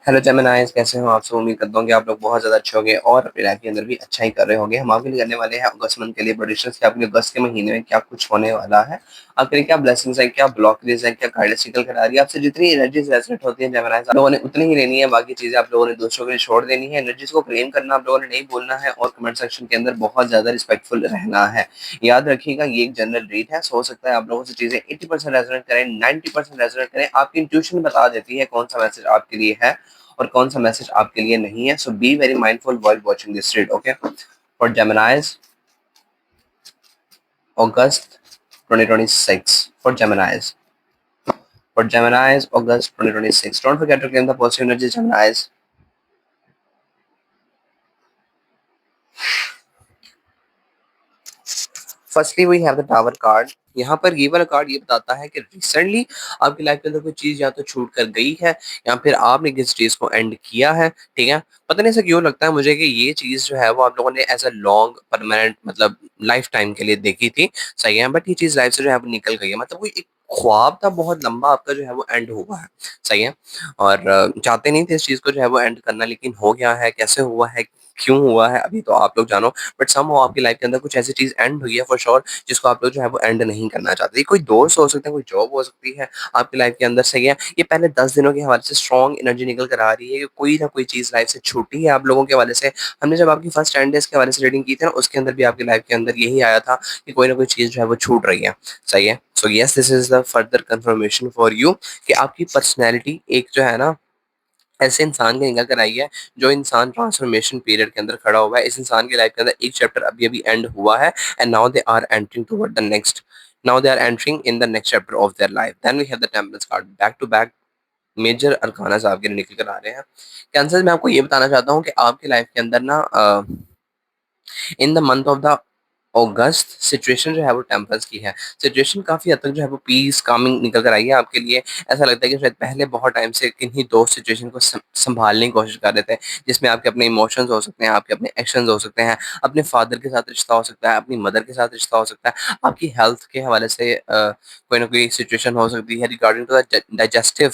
Hello जेमिनाइज़ कैसे हो आप सब? उम्मीद करता हूँ कि आप लोग बहुत ज़्यादा अच्छे होंगे और अपनी लाइफ के अंदर भी अच्छा ही कर रहे होंगे। हम आपके लिए करने वाले हैं अगस्त मंथ के लिए प्रेडिक्शंस कि आपके लिए अगस्त के महीने में क्या कुछ होने वाला है। आपके लिए क्या ब्लेसिंग्स हैं, क्या ब्लॉकेजेस हैं, क्या गाइडेंस निकल कर आ रही है। आपसे जितनी एनर्जीज रेजोनेट होती है जेमिनाइज़ आप लोगों ने उतनी ही लेनी है, बाकी चीज़ें आप लोगों ने दूसरों के लिए छोड़ देनी है। एनर्जीज को क्लेम करना आप लोगों ने नहीं बोलना है और कमेंट सेक्शन के अंदर बहुत ज़्यादा रिस्पेक्टफुल रहना है। याद रखिएगा ये एक जनरल रीड है, सो हो सकता है आप लोगों से चीज़ें 80% रेजोनेट करें, 90% रेजोनेट करें। आपकी इंट्यूशन बता देती है कौन सा मैसेज आपके लिए है और कौन सा मैसेज आपके लिए नहीं है। So be very mindful while watching this read, okay? For Geminis August 2026, for Geminis. For Geminis, August 2026. Don't forget to claim the positive energy, Geminis. Firstly we have the tower card. यहाँ पर ये वाला card ये बताता है कि recently आपकी life के अंदर कोई चीज या तो छूट कर गई है या फिर आपने किसी चीज को एंड किया है। ठीक है, पता नहीं ऐसा क्यों लगता है मुझे कि ये चीज जो है वो आप लोगों ने एज अ लॉन्ग परमानेंट मतलब लाइफ टाइम के लिए देखी थी। सही है, बट ये चीज लाइफ से जो है वो निकल गई है। मतलब वो एक ख्वाब था बहुत लंबा आपका जो है वो एंड हुआ है। सही है, और चाहते नहीं थे इस चीज को जो है वो एंड करना, लेकिन हो गया है। कैसे हुआ है, क्यों हुआ है, अभी तो आप लोग जानो। बट समहाउ आपकी लाइफ के अंदर कुछ ऐसी चीज एंड हुई है फॉर श्योर जिसको आप लोग जो है वो एंड नहीं करना चाहते। ये कोई दोस्त हो सकता है, कोई जॉब हो सकती है आपकी लाइफ के अंदर। सही है, ये पहले 10 दिनों के हवाले से स्ट्रॉन्ग एनर्जी निकल कर आ रही है कि कोई ना कोई चीज लाइफ से छूटी है आप लोगों के हवाले से। हमने जब आपकी फर्स्ट 10 डेज के हवाले से रीडिंग की थी ना, उसके अंदर भी आपकी लाइफ के अंदर यही आया था कि कोई ना कोई चीज जो है वो छूट रही है। सही है, so yes this is the further confirmation for you कि आपकी पर्सनैलिटी एक जो है ना ऐसे इंसान की निकल कर आई है जो इंसान ट्रांसफॉर्मेशन पीरियड के अंदर खड़ा हुआ है। इस इंसान की लाइफ के अंदर एक चैप्टर अभी अभी एंड हुआ है and now they are entering toward the next. Now they are entering in the next chapter of their life. Then we have the temperance card back to back. Major arcana आपके लिए निकल कर आ रहे हैं। Cancer, मैं आपको ये बताना चाहता हूँ कि आपकी लाइफ के अंदर ना इन the month of the August situation जो है वो टेम्पल्स की है। सिचुएशन काफ़ी हद तक जो है वो पीस कामिंग निकल कर आई है आपके लिए। ऐसा लगता है कि शायद पहले बहुत टाइम से किन्हीं दो सिचुएशन को संभालने की कोशिश कर रहे थे, जिसमें आपके अपने इमोशंस हो सकते हैं, आपके अपने एक्शंस हो सकते हैं, अपने फादर के साथ रिश्ता हो सकता है, अपनी मदर के साथ रिश्ता हो सकता है, आपकी हेल्थ के हवाले से कोई ना कोई सिचुएशन हो सकती है regarding to the digestive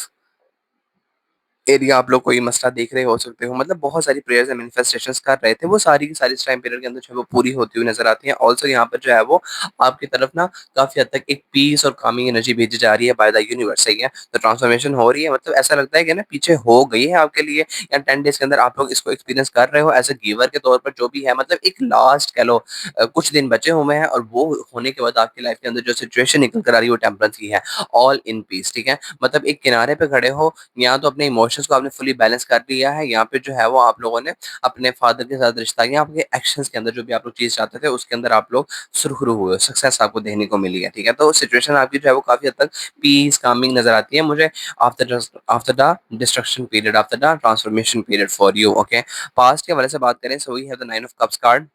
area. आप लोग कोई मसला देख रहे हो सकते हो। मतलब बहुत सारी प्रेयर्स एंड मैनिफेस्टेशंस कर रहे थे, वो सारी की सारी इस टाइम पीरियड के अंदर जो है वो पूरी होती हुई नजर आती है। ऑल्सो यहाँ पर जो है वो आपकी तरफ ना काफी हद तक एक पीस और कामिंग एनर्जी भेजी जा रही है बाय द यूनिवर्स। सही है, तो ट्रांसफॉर्मेशन हो रही है। मतलब ऐसा लगता है कि ना पीछे हो गई है आपके लिए, या 10 डेज के अंदर आप लोग इसको एक्सपीरियंस कर रहे हो एज अ गिवर के तौर पर जो भी है। मतलब एक लास्ट कह लो कुछ दिन बचे हुए हैं और वो होने के बाद आपकी लाइफ के अंदर जो सिचुएशन निकल कर आ रही है वो टेम्परेंस की है, ऑल इन पीस। ठीक है, मतलब एक किनारे पे खड़े हो, यहाँ तो अपने इमोशंस को आपने फुली बैलेंस कर लिया है, यहाँ पे जो है वो आप लोगों ने अपने फादर के साथ रिश्ता किया, आपके एक्शंस के अंदर जो भी आप लोग चीज चाहते थे उसके अंदर आप लोग सुरखरू हुए, सक्सेस आपको देखने को मिली है। ठीक है, तो सिचुएशन आपकी जो है वो काफी हद तक पीस कामिंग नजर आती है मुझे after the destruction period, after the transformation period for you. Okay, past के हवाले से बात करें, so we have the 9 of cups card.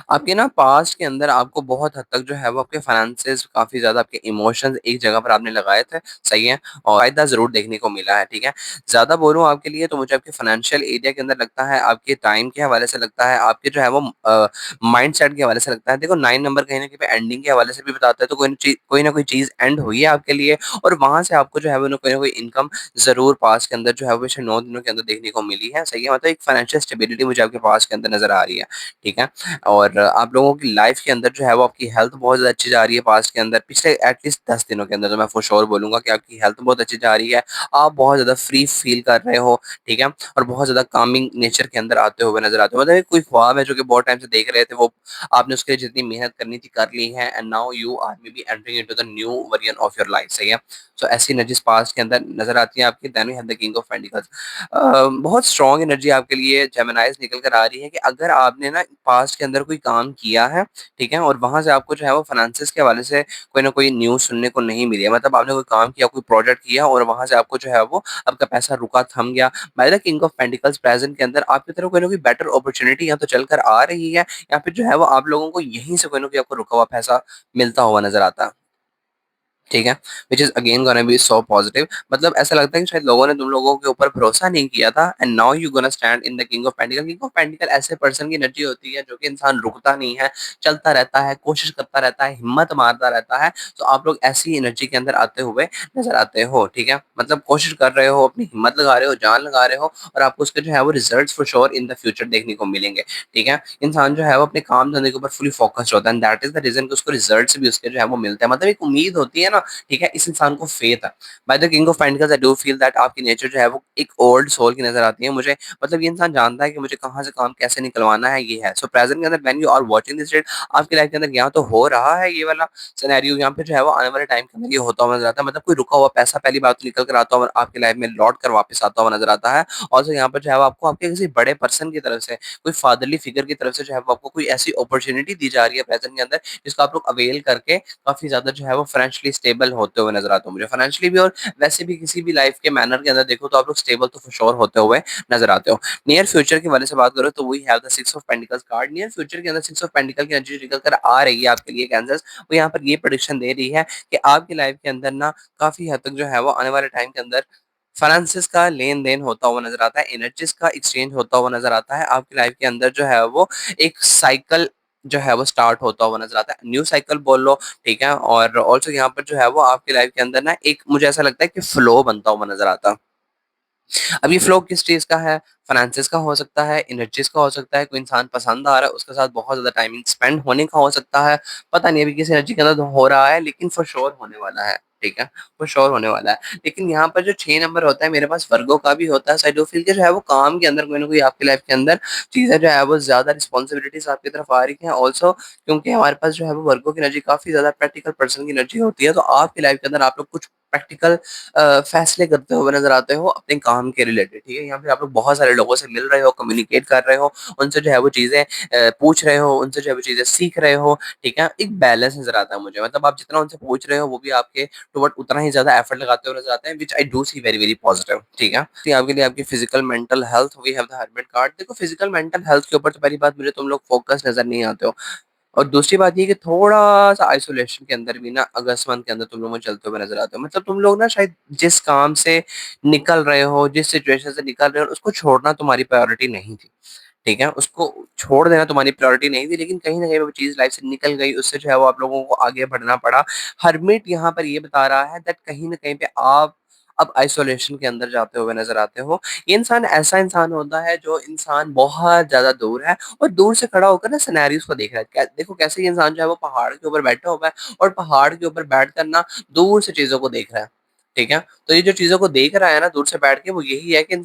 आपके ना पास्ट के अंदर आपको बहुत हद तक जो है वो आपके फाइनेंसेस, काफ़ी ज़्यादा आपके इमोशंस एक जगह पर आपने लगाए थे। सही है, और फ़ायदा ज़रूर देखने को मिला है। ठीक है, ज़्यादा बोलूँ आपके लिए तो मुझे आपके फाइनेंशियल एरिया के अंदर लगता है, आपके टाइम के हवाले से लगता है, आपके जो है वो माइंडसेट के हवाले से लगता है। देखो 9 नंबर कहीं न कहीं पे एंडिंग के हवाले से भी बताता है, तो कोई ना कोई चीज़ एंड हुई है आपके लिए और वहाँ से आपको जो है वो कोई ना कोई इनकम ज़रूर पास्ट के अंदर जो है वो पिछले 9 दिनों के अंदर देखने को मिली है। सही है, मतलब एक फाइनेंशियल स्टेबिलिटी मुझे आपके पास्ट के अंदर नज़र आ रही है। ठीक है, और आप लोगों की लाइफ के अंदर जो है वो आपकी हेल्थ बहुत ज़्यादा अच्छी जा रही है पास्ट के अंदर। पिछले एटलीस्ट 10 दिनों के अंदर तो मैं फॉर श्योर बोलूँगा कि आपकी हेल्थ बहुत अच्छी जा रही है। आप बहुत ज़्यादा फ्री फील कर रहे हो। ठीक है, और बहुत ज़्यादा कामिंग नेचर के अंदर आते हुए नज़र आते हो। मतलब एक कोई ख्वाब है जो कि बहुत टाइम से देख रहे थे, वो आपने उसके लिए जितनी मेहनत करनी थी कर ली है and now you are maybe entering into the new version of your life. सही है, सो ऐसी एनर्जीज पास्ट के अंदर नज़र आती है आपकी। Then we have the king of pentacles. बहुत स्ट्रॉन्ग एनर्जी आपके लिए जेमिनाइज निकल कर आ रही है कि अगर आपने ना पास्ट के अंदर कोई काम किया है, ठीक है, और वहां से आपको जो है वो फाइनेंसिस के हवाले से कोई ना कोई न्यूज सुनने को नहीं मिली है। मतलब आपने कोई काम किया, कोई प्रोजेक्ट किया और वहां से आपको जो है वो आपका पैसा रुका, थम गया। Bye the king of pentacles present के अंदर आपकी तरफ कोई ना कोई बेटर अपॉर्चुनिटी या तो चल कर आ रही है, या फिर जो है वो आप लोगों को यहीं से कोई ना कोई आपको रुका हुआ पैसा मिलता हुआ नजर आता है। ठीक है? Which is again gonna be so positive. मतलब ऐसा लगता है कि शायद लोगों ने तुम लोगों के ऊपर भरोसा नहीं किया था and now you gonna stand in the king of pentacle. King of pentacle ऐसे पर्सन की एनर्जी होती है जो कि इंसान रुकता नहीं है, चलता रहता है, कोशिश करता रहता है, हिम्मत मारता रहता है। तो आप लोग ऐसी एनर्जी के अंदर आते हुए नज़र आते हो, ठीक है? मतलब कोशिश कर रहे हो, अपनी हिम्मत लगा रहे हो, जान लगा रहे हो और आपको उसके जो है वो results for sure in the future देखने को मिलेंगे, ठीक है? इंसान जो है वो अपने काम धंधे के ऊपर फुली फोकस्ड होता है and that is the reason कि उसको रिजल्ट्स भी उसके जो है वो मिलते हैं। मतलब एक उम्मीद होती है ना, ठीक है? इस इंसान को फेथ है। By the king of pentacles I do feel that आपकी नेचर जो है वो एक ओल्ड सोल की नज़र आती है मुझे। मतलब ये इंसान जानता है कि मुझे कहाँ से काम कैसे निकलवाना है, ये है। सो प्रेज़ेंट के अंदर when you are watching this read, आपकी लाइफ़ के अंदर या तो हो रहा है ये वाला सिनेरियो या फिर जो है वो आने वाले टाइम के अंदर ये होता हुआ नज़र आता है। मतलब कोई रुका हुआ पैसा पहली बात तो निकल कर आता हुआ आपकी लाइफ़ में लौट कर वापस आता हुआ नज़र आता है। ऑल्सो यहाँ पर जो है वो आपको आपके किसी बड़े पर्सन की तरफ से, कोई फादरली फिगर की तरफ से जो है वो आपको कोई ऐसी अपॉर्च्युनिटी दी जा रही है प्रेज़ेंट के अंदर, जिसको आप लोग अवेल करके काफ़ी ज़्यादा जो है वो फाइनेंशियली स्टेबल होते हुए नज़र आते हो मुझे। फाइनेंशियली भी और वैसे भी किसी भी लाइफ़ के मैनर के अंदर देखो तो आप लोग स्टेबल तो फॉर श्योर होते हुए नज़र आते हो। नियर फ्यूचर के बारे से बात करो तो we have the six of pentacles card. Near future के अंदर सिक्स ऑफ पेंटिकल की एनर्जी निकल कर आ रही है आपके लिए कैंसर्स। वो यहाँ पर ये प्रेडिक्शन दे रही है कि आपकी लाइफ़ के अंदर ना काफ़ी हद तक जो है वो आने वाले टाइम के अंदर फाइनेंसेस का लेन-देन होता हुआ नज़र आता है, एनर्जीज़ का एक्सचेंज होता हुआ नज़र आता है। आपकी लाइफ़ के अंदर जो है वो एक साइकिल जो है वो स्टार्ट होता हुआ नज़र आता है। न्यू साइकिल बोल लो, ठीक है? और ऑल्सो यहाँ पर जो है वो आपकी लाइफ़ के अंदर ना एक मुझे ऐसा लगता है कि फ्लो बनता हुआ नज़र आता है। अब ये फ्लो किस चीज़ का है? फाइनेंसेस का हो सकता है, एनर्जीज़ का हो सकता है, कोई इंसान पसंद आ रहा है, उसके साथ बहुत ज़्यादा टाइमिंग स्पेंड होने का हो सकता है। पता नहीं अभी किस एनर्जी के अंदर हो रहा है, लेकिन फॉर श्योर होने वाला है, ठीक है? फॉर श्योर होने वाला है। लेकिन यहाँ पर जो 6 नंबर होता है, मेरे पास वर्गो का भी होता है। सो आई डू फील कि जो है वो काम के अंदर कोई ना कोई आपकी लाइफ़ के अंदर चीज़ें जो है वो ज़्यादा रिस्पॉन्सिबिलिटीज़ आपकी तरफ आ रही हैं। ऑल्सो क्योंकि हमारे पास जो है वो वर्गो की एनर्जी काफ़ी ज़्यादा प्रैक्टिकल पर्सन की एनर्जी होती है, तो आपकी लाइफ़ के अंदर आप लोग कुछ प्रैक्टिकल फैसले करते हुए नज़र आते हो अपने काम के रिलेटेड, ठीक है? यहाँ पे आप लोग बहुत सारे लोगों से मिल रहे हो, कम्युनिकेट कर रहे हो, उनसे जो है वो चीज़ें पूछ रहे हो, उनसे जो है वो चीज़ें सीख रहे हो, ठीक है? एक बैलेंस नज़र आता है मुझे, मतलब आप जितना उनसे पूछ रहे हो, वो भी आपके टुवर्ड उतना ही ज़्यादा एफर्ट लगाते हुए नज़र आते हैं, which I do see very, very positive, ठीक है? तो आपके लिए आपकी physical, mental health, we have the hermit card. देखो फिजिकल, मेंटल हेल्थ के ऊपर तो पहली बात मुझे तुम लोग फोकस नज़र नहीं आते हो। और दूसरी बात ये कि थोड़ा-सा आइसोलेशन के अंदर भी ना अगस्त मंथ के अंदर तुम लोग मुझे चलते हुए नज़र आते हो। मतलब तुम लोग ना शायद जिस काम से निकल रहे हो, जिस सिचुएशन से निकल रहे हो, उसको छोड़ना तुम्हारी प्रायोरिटी नहीं थी, ठीक है? उसको छोड़ देना तुम्हारी प्रायोरिटी नहीं थी, लेकिन कहीं न कहीं वो चीज़ लाइफ़ से निकल गई, उससे जो है वो आप लोगों को आगे बढ़ना पड़ा। हर्मिट यहाँ पर ये बता रहा है दैट कहीं न कहीं पे आप अब आइसोलेशन के अंदर जाते हुए नज़र आते हो। ये इंसान ऐसा इंसान होता है जो इंसान बहुत ज़्यादा दूर है और दूर से खड़ा होकर ना सिनेरियोज़ को देख रहा है। देखो कैसे ये इंसान जो है वो पहाड़ के ऊपर बैठा हुआ है और पहाड़ के ऊपर बैठकर ना दूर से चीज़ों को देख रहा है, ठीक है? तो ये जो चीज़ों को देख रहा है ना दूर से बैठ के, वो यही है कि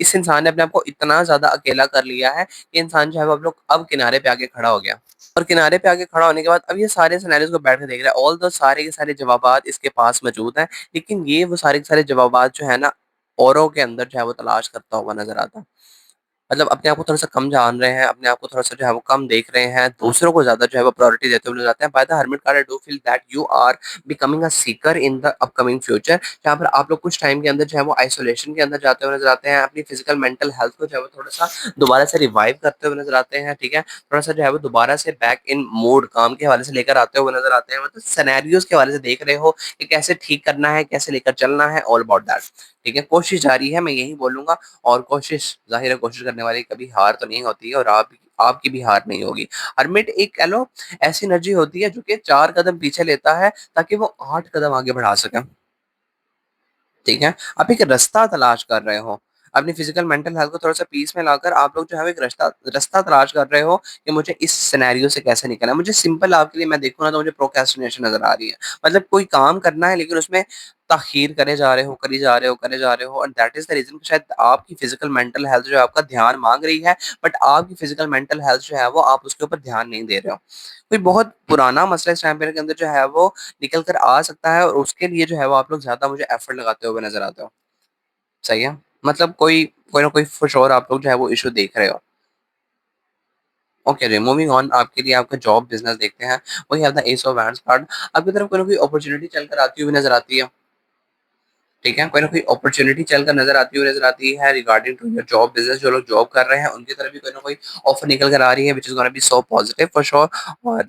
इस इंसान ने अपने आप को इतना ज़्यादा अकेला कर लिया है कि इंसान जो है वो अब किनारे पे आके खड़ा हो गया। और किनारे पे आके खड़ा होने के बाद अब ये सारे सिनेरियोज़ को बैठ के देख रहा है। ऑल्दो सारे के सारे जवाबात इसके पास मौजूद हैं, लेकिन ये वो सारे के सारे जवाबात जो है ना औरों के अंदर जो है वो तलाश करता हुआ नज़र आता है। मतलब अपने आप को थोड़ा-सा कम जान रहे हैं, अपने आप को थोड़ा-सा जो है वो कम देख रहे हैं, दूसरों को ज़्यादा जो है वो प्रायोरिटी देते हुए नज़र आते हैं। By the hermit card I do feel that you are becoming a seeker in the upcoming future, जहाँ पर आप लोग कुछ टाइम के अंदर जो है वो आइसोलेशन के अंदर जाते हुए नज़र आते हैं, अपनी फिजिकल मेंटल हेल्थ को जो है वो थोड़ा-सा दोबारा से रिवाइव करते हुए नज़र आते हैं, ठीक है? थोड़ा-सा जो है वो दोबारा से बैक इन मोड काम के हवाले से लेकर आते हुए नज़र आते हैं। मतलब सिनेरियोज़ के हवाले से देख रहे हो कि कैसे ठीक करना है, कैसे लेकर चलना है, ऑल अबाउट दैट, ठीक है? कोशिश जारी है, मैं यही बोलूँगा। और कोशिश ज़ाहिर है कोशिश करने वाली कभी हार तो नहीं होती है और आपकी भी हार नहीं होगी। हरमिट एक कह लो ऐसी एनर्जी होती है जो कि 4 कदम पीछे लेता है ताकि वो 8 कदम आगे बढ़ा सके। ठीक है? आप एक रास्ता तलाश कर रहे हो। अपनी फिज़िकल मेंटल हेल्थ को थोड़ा-सा पीस में लाकर आप लोग जो है वो एक रास्ता रास्ता तलाश कर रहे हो कि मुझे इस सिनेरियो से कैसे निकलना है। मुझे सिंपल आपके लिए मैं देखूँ ना तो मुझे प्रोक्रेस्टिनेशन नज़र आ रही है। मतलब कोई काम करना है लेकिन उसमें ताख़ीर करे जा रहे हो, करे जा रहे हो, करे जा रहे हो, and that is the reason कि शायद आपकी फिज़िकल मेंटल हेल्थ जो है आपका ध्यान माँग रही है, बट आपकी फिज़िकल मेंटल हेल्थ जो है वो आप उसके ऊपर ध्यान नहीं दे रहे हो। कोई बहुत पुराना मसला इस टाइम पीरियड के अंदर जो है वो निकल कर आ सकता है और उसके लिए जो है वो आप लोग ज़्यादा मुझे एफर्ट लगाते हुए नज़र आते हो। सही है? मतलब कोई ना कोई फॉर श्योर आप लोग जो है वो इश्यू देख रहे हो। ओके जी, मूविंग ऑन आपके लिए आपका जॉब बिज़नेस देखते हैं। We have the ace of wands card. आपकी तरफ कोई ना कोई अपॉर्च्युनिटी चल कर आती हुई नज़र आती है। ठीक है? कोई ना कोई अपॉर्च्युनिटी चलकर नज़र आती है regarding to your job business जो लोग जॉब कर रहे हैं, उनकी तरफ भी कोई ना कोई ऑफ़र निकल कर आ रही है which is gonna be so positive for sure और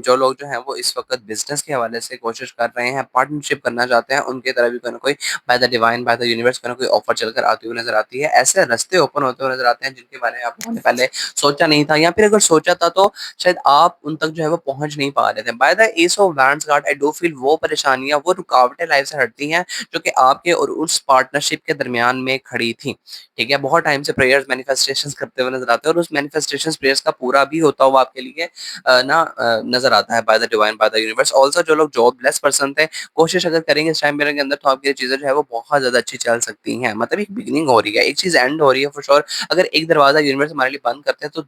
जो लोग जो हैं वो इस वक़्त बिज़नेस के हवाले से कोशिश कर रहे हैं, पार्टनरशिप करना चाहते हैं, उनकी तरफ भी कोई ना कोई by the divine, bye the universe कोई ना कोई ऑफ़र चलकर आती हुई नज़र आती है। ऐसे रास्ते ओपन होते हुए नज़र आते हैं जिनके बारे में आप लोगों ने पहले सोचा नहीं था या फिर अगर सोचा था तो शायद आप उन तक जो है वो पहुँच नहीं पा रहे थे। By the ace of wands card I do feel वो परेशानियाँ, वो रुकावटें लाइफ़ से हटती हैं जो कि आपके और उस पार्टनरशिप के दरमियान में खड़ी थी, ठीक है? बहुत टाइम से प्रेयर्स मैनिफेस्टेशंस करते हुए नज़र आते हैं और उस मैनिफेस्टेशंस प्रेयर्स का पूरा भी होता हुआ आपके लिए नज़र आता है by the divine, bye the universe. Also जो लोग जॉबलेस पर्सन थे, कोशिश अगर करेंगे इस टाइम पीरियड के अंदर तो आपकी चीज़ें जो है वो बहुत ज़्यादा अच्छी चल सकती हैं। मतलब एक बिगिनिंग हो रही है, एक चीज़ एंड हो रही है फॉर श्योर। अगर एक दरवाज़ा यूनिवर्स हमारे लिए बंद करते हैं तो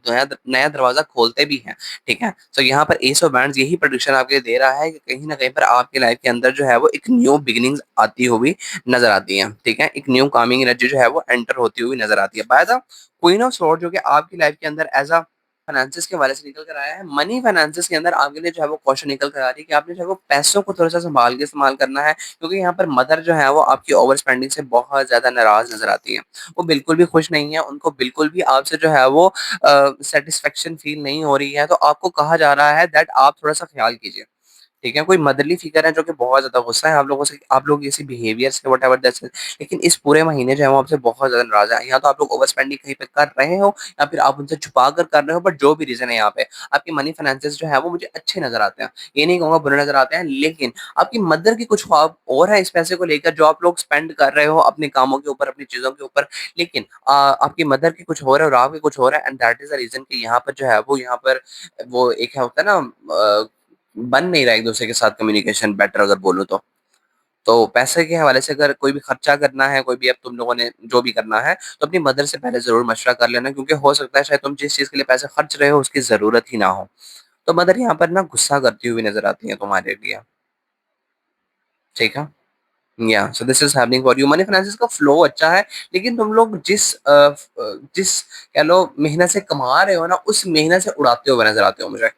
नया दरवाज़ा खोलते भी हैं, ठीक है? तो यहाँ पर एस ऑफ वैंड्स यही प्रेडिक्शन आपके लिए दे रहा है कि कहीं न कहीं पर आपकी लाइफ के अंदर जो है वो एक न्यू बिगिनिंग्स आती हुई नज़र आती हैं, ठीक है? एक न्यू कामिंग एनर्जी जो है वो एंटर होती हुई नज़र आती है। By the queen of sword जो कि आपकी लाइफ के अंदर एज़ अ फाइनेंसेस के हवाले से निकल कर आया है। मनी फाइनेंसेस के अंदर आपके लिए जो है वो क्वेश्चन निकल कर आ रही है कि आपने जो है वो पैसों को थोड़ा-सा सँभाल के इस्तेमाल करना है क्योंकि यहाँ पर मदर जो है वो आपकी ओवर स्पेंडिंग से बहुत ज़्यादा नाराज़ नज़र आती हैं। वो बिल्कुल भी खुश नहीं है, उनको बिल्कुल भी आपसे जो है वो सैटिस्फैक्शन फ़ील नहीं हो रही है, तो आपको कहा जा रहा है दैट आप थोड़ा-सा ख़्याल कीजिए। ठीक है? कोई मदरली फ़िगर है जो कि बहुत ज़्यादा गुस्सा है आप लोगों से, आप लोग किसी behaviour say whatever that's it. लेकिन इस पूरे महीने जो है वो आपसे बहुत ज़्यादा नाराज़ है। या तो आप लोग ओवर स्पेंडिंग कहीं पे कर रहे हो या फिर आप उनसे छुपा कर रहे हो, बट जो भी रीज़न है यहाँ पे, आपके मनी फाइनेंसेस जो है वो मुझे अच्छे नज़र आते हैं। ये नहीं कहूँगा बुरे नज़र आते हैं, लेकिन आपकी मदर की कुछ ख्वाब और है इस पैसे को लेकर जो आप लोग स्पेंड कर रहे हो अपने कामों के ऊपर, अपनी चीज़ों के ऊपर। लेकिन आपकी मदर की कुछ और है और आपकी कुछ और है and that is the reason कि यहाँ पर जो है वो यहाँ पर वो एक है होता है ना बन नहीं रहा है एक-दूसरे के साथ कम्युनिकेशन बेटर अगर बोलूँ तो। तो पैसे के हवाले से अगर कोई भी खर्चा करना है, कोई भी अब तुम लोगों ने जो भी करना है, तो अपनी मदर से पहले ज़रूर मशवरा कर लेना क्योंकि हो सकता है शायद तुम जिस चीज़ के लिए पैसे खर्च रहे हो उसकी ज़रूरत ही ना हो। तो मदर यहाँ पर ना गुस्सा करती हुई नज़र आती हैं तुम्हारे लिए, ठीक है? या सो this is happening for you. Money finances का फ्लो अच्छा है, लेकिन तुम लोग जिस कह लो मेहनत से कमा रहे हो ना, उस मेहनत से उड़ाते हुए नज़र आते हो मुझे।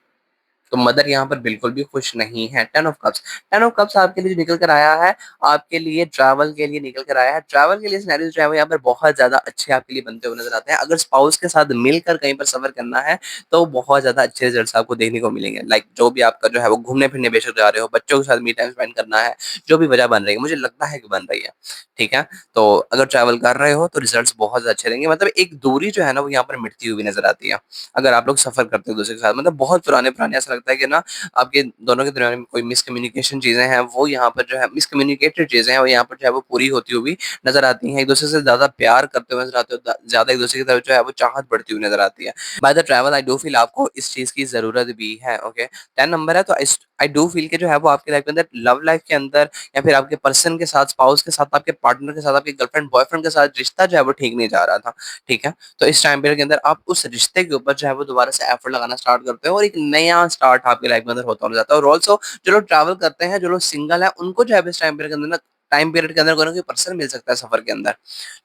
तो मदर यहाँ पर बिल्कुल भी खुश नहीं है। 10 ऑफ कप्स, 10 ऑफ कप्स आपके लिए जो निकल कर आया है, आपके लिए ट्रैवल के लिए निकल कर आया है। ट्रैवल के लिए सिनेरियोज़ जो है वो यहाँ पर बहुत ज़्यादा अच्छे आपके लिए बनते हुए नज़र आते हैं। अगर स्पाउस के साथ मिलकर कहीं पर सफ़र करना है, तो बहुत ज़्यादा अच्छे रिज़ल्ट्स आपको देखने को मिलेंगे। लाइक जो भी आपका जो है वो घूमने-फिरने बेशक जा रहे हो, बच्चों के साथ मी टाइम स्पेंड करना है, जो भी वजह बन रही है, मुझे लगता है कि बन रही है। ठीक है? तो अगर ट्रैवल कर रहे हो, तो रिज़ल्ट्स बहुत ज़्यादा अच्छे रहेंगे। मतलब एक दूरी जो है ना, वो यहाँ पर मिटती हुई नज़र आती है। अगर आप लोग सफ़र करते हो एक-दूसरे के साथ, मतलब बहुत पुराने-पुराने ऐसा लगता है कि ना आपके दोनों के दरमियान में कोई मिसकम्युनिकेशन चीज़ें हैं, वो यहाँ पर जो है मिसकम्युनिकेटेड चीज़ें हैं, वो यहाँ पर जो है वो पूरी होती हुई नज़र आती हैं। एक-दूसरे से ज़्यादा प्यार करते हुए नज़र आते हो, ज़्यादा एक-दूसरे की तरफ जो है वो चाहत बढ़ती हुई नज़र आती है। By the travel I do feel आपको इस चीज़ की ज़रूरत भी है, ओके? 10 नंबर है तो आई डू फील कि जो है वो आपकी लाइफ़ के अंदर लव लाइफ़ के अंदर या फिर आपके पर्सन के साथ, स्पाउस के साथ, आपके पार्टनर के साथ, आपके गर्लफ्रेंड, बॉयफ्रेंड के साथ रिश्ता जो है वो ठीक नहीं जा रहा था, ठीक है? तो इस टाइम पीरियड के अंदर आप उस रिश्ते के ऊपर जो है वो दोबारा से एफर्ट लगाना स्टार्ट करते हो और एक नया स्टार्ट आपकी लाइफ के अंदर होता जाता है और ऑल्सो जो लोग ट्रैवल करते हैं, जो लोग सिंगल हैं, उनको जो है इस टाइम पीरियड के अंदर कोई ना कोई पर्सन मिल सकता है सफर के अंदर,